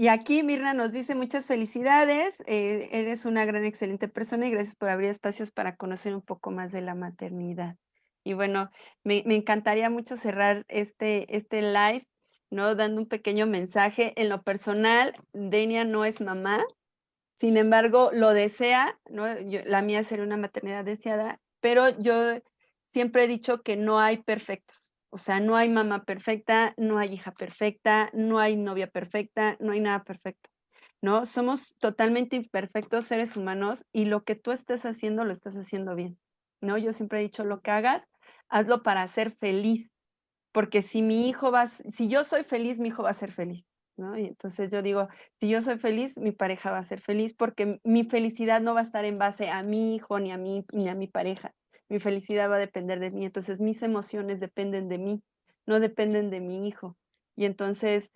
aquí Mirna nos dice muchas felicidades, eres una gran, excelente persona y gracias por abrir espacios para conocer un poco más de la maternidad. Y bueno, me encantaría mucho cerrar este live, ¿no? Dando un pequeño mensaje. En lo personal, Denia no es mamá, sin embargo, lo desea, ¿no? La mía sería una maternidad deseada, pero yo siempre he dicho que no hay perfectos. O sea, no hay mamá perfecta, no hay hija perfecta, no hay novia perfecta, no hay nada perfecto, ¿no? Somos totalmente imperfectos seres humanos y lo que tú estés haciendo, lo estás haciendo bien, ¿no? Yo siempre he dicho, lo que hagas, hazlo para ser feliz, porque si yo soy feliz, mi hijo va a ser feliz, ¿no? Y entonces yo digo, si yo soy feliz, mi pareja va a ser feliz, porque mi felicidad no va a estar en base a mi hijo, ni a mí, ni a mi pareja. Mi felicidad va a depender de mí, entonces mis emociones dependen de mí, no dependen de mi hijo. Y entonces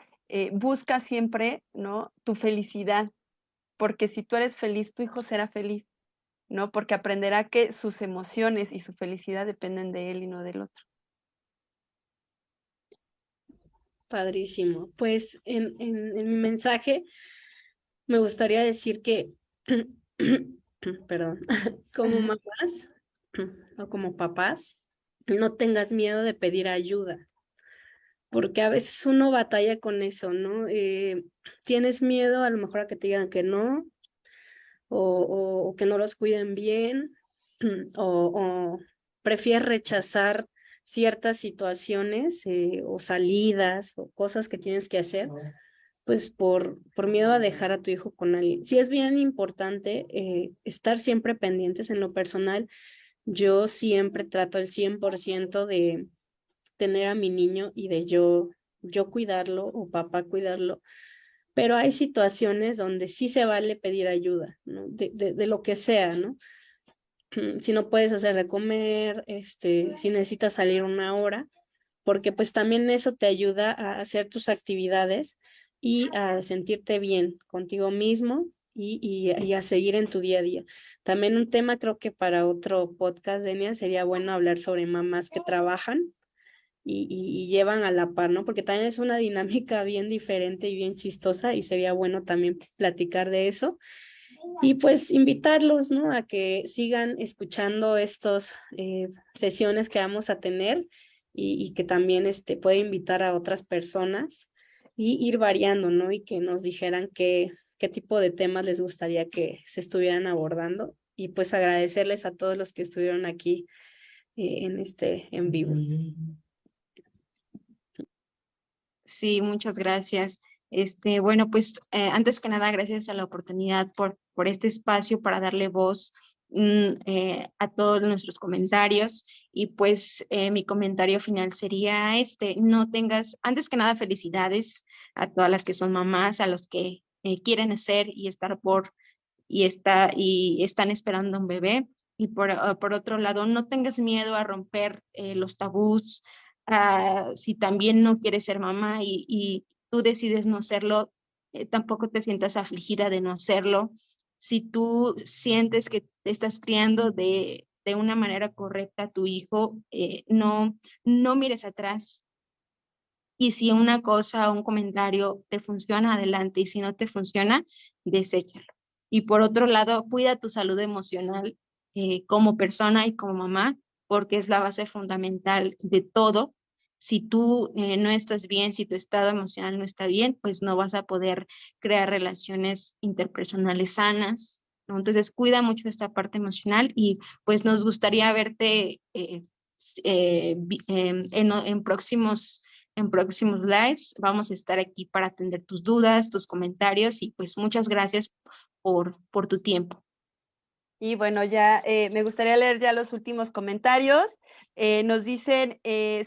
busca siempre, ¿no? Tu felicidad, porque si tú eres feliz, tu hijo será feliz, ¿no? Porque aprenderá que sus emociones y su felicidad dependen de él y no del otro. Padrísimo. Pues en mi mensaje me gustaría decir que, perdón, como mamás o como papás, no tengas miedo de pedir ayuda, porque a veces uno batalla con eso, ¿no? Tienes miedo a lo mejor a que te digan que no, o que no los cuiden bien, o prefieres rechazar ciertas situaciones o salidas o cosas que tienes que hacer, pues por miedo a dejar a tu hijo con alguien. Sí es bien importante estar siempre pendientes en lo personal. Yo siempre trato el 100% de tener a mi niño y de yo cuidarlo o papá cuidarlo, pero hay situaciones donde sí se vale pedir ayuda, ¿no? De lo que sea, ¿no? Si no puedes hacer de comer, si necesitas salir una hora, porque pues también eso te ayuda a hacer tus actividades y a sentirte bien contigo mismo y a seguir en tu día a día. También un tema creo que para otro podcast, Denia, sería bueno hablar sobre mamás que trabajan y llevan a la par, ¿no? Porque también es una dinámica bien diferente y bien chistosa y sería bueno también platicar de eso. Y pues invitarlos, ¿no? A que sigan escuchando estas sesiones que vamos a tener y que también puede invitar a otras personas y ir variando, ¿no? Y que nos dijeran qué tipo de temas les gustaría que se estuvieran abordando. Y pues agradecerles a todos los que estuvieron aquí en vivo. Sí, muchas gracias. Bueno, pues antes que nada, gracias a la oportunidad por este espacio para darle voz a todos nuestros comentarios. Y pues mi comentario final sería no tengas, antes que nada, felicidades a todas las que son mamás, a los que quieren ser y estar y están esperando un bebé. Y por otro lado, no tengas miedo a romper los tabús. Si también no quieres ser mamá y tú decides no serlo, tampoco te sientas afligida de no hacerlo. Si tú sientes que te estás criando de una manera correcta a tu hijo, no mires atrás. Y si una cosa o un comentario te funciona, adelante. Y si no te funciona, deséchalo. Y por otro lado, cuida tu salud emocional como persona y como mamá, porque es la base fundamental de todo. Si tú no estás bien, si tu estado emocional no está bien, pues no vas a poder crear relaciones interpersonales sanas, ¿no? Entonces, cuida mucho esta parte emocional y pues nos gustaría verte en próximos lives. Vamos a estar aquí para atender tus dudas, tus comentarios y pues muchas gracias por tu tiempo. Y bueno, ya me gustaría leer ya los últimos comentarios. Nos dicen,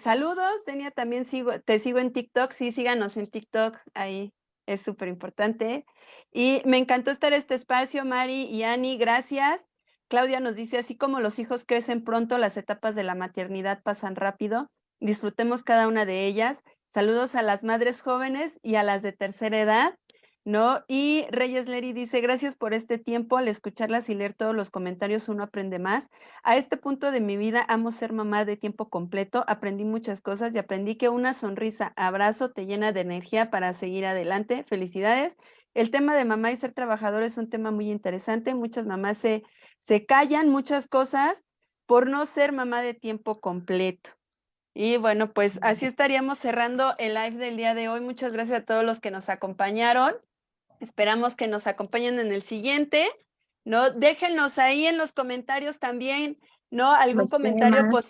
saludos, Denia, también te sigo en TikTok. Sí, síganos en TikTok, ahí es súper importante. Y me encantó estar en este espacio, Mari y Ani, gracias. Claudia nos dice, así como los hijos crecen pronto, las etapas de la maternidad pasan rápido. Disfrutemos cada una de ellas. Saludos a las madres jóvenes y a las de tercera edad. ¿no? Y Reyes Leri dice, gracias por este tiempo, al escucharlas y leer todos los comentarios uno aprende más. A este punto de mi vida amo ser mamá de tiempo completo, aprendí muchas cosas y aprendí que una sonrisa, abrazo te llena de energía para seguir adelante. Felicidades. El tema de mamá y ser trabajador es un tema muy interesante. Muchas mamás se callan muchas cosas por no ser mamá de tiempo completo. Y bueno, pues así estaríamos cerrando el live del día de hoy. Muchas gracias a todos los que nos acompañaron. Esperamos que nos acompañen en el siguiente, ¿no? Déjenos ahí en los comentarios también, ¿no? Los temas.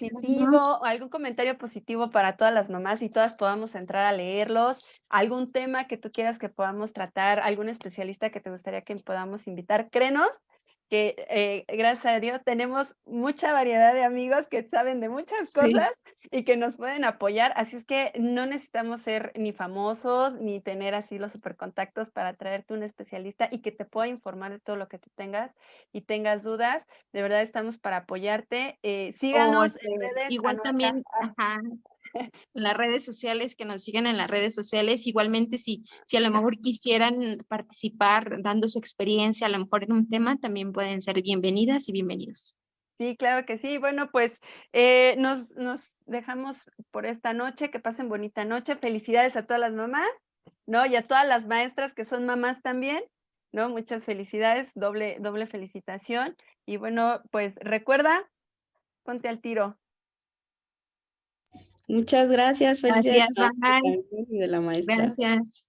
Ujú. Algún comentario positivo para todas las mamás y todas podamos entrar a leerlos. Algún tema que tú quieras que podamos tratar, algún especialista que te gustaría que podamos invitar. Créenos que gracias a Dios tenemos mucha variedad de amigos que saben de muchas Sí. cosas y que nos pueden apoyar, así es que no necesitamos ser ni famosos ni tener así los super contactos para traerte un especialista y que te pueda informar de todo lo que tú tengas y tengas dudas. De verdad estamos para apoyarte. O Síganos en redes. igual Acá. también, ajá, en las redes sociales, que nos sigan en las redes sociales. Igualmente, si a lo mejor quisieran participar dando su experiencia, a lo mejor en un tema, también pueden ser bienvenidas y bienvenidos. Sí, claro que sí. Bueno, pues nos dejamos por esta noche. Que pasen bonita noche. Felicidades a todas las mamás, ¿no? Y a todas las maestras que son mamás también, ¿no? Muchas felicidades, doble felicitación. Y bueno, pues recuerda, ponte al tiro. Muchas gracias, felicidades Gracias, a la maestra bye. también y de la maestra. Gracias.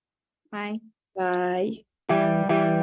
Bye. Bye.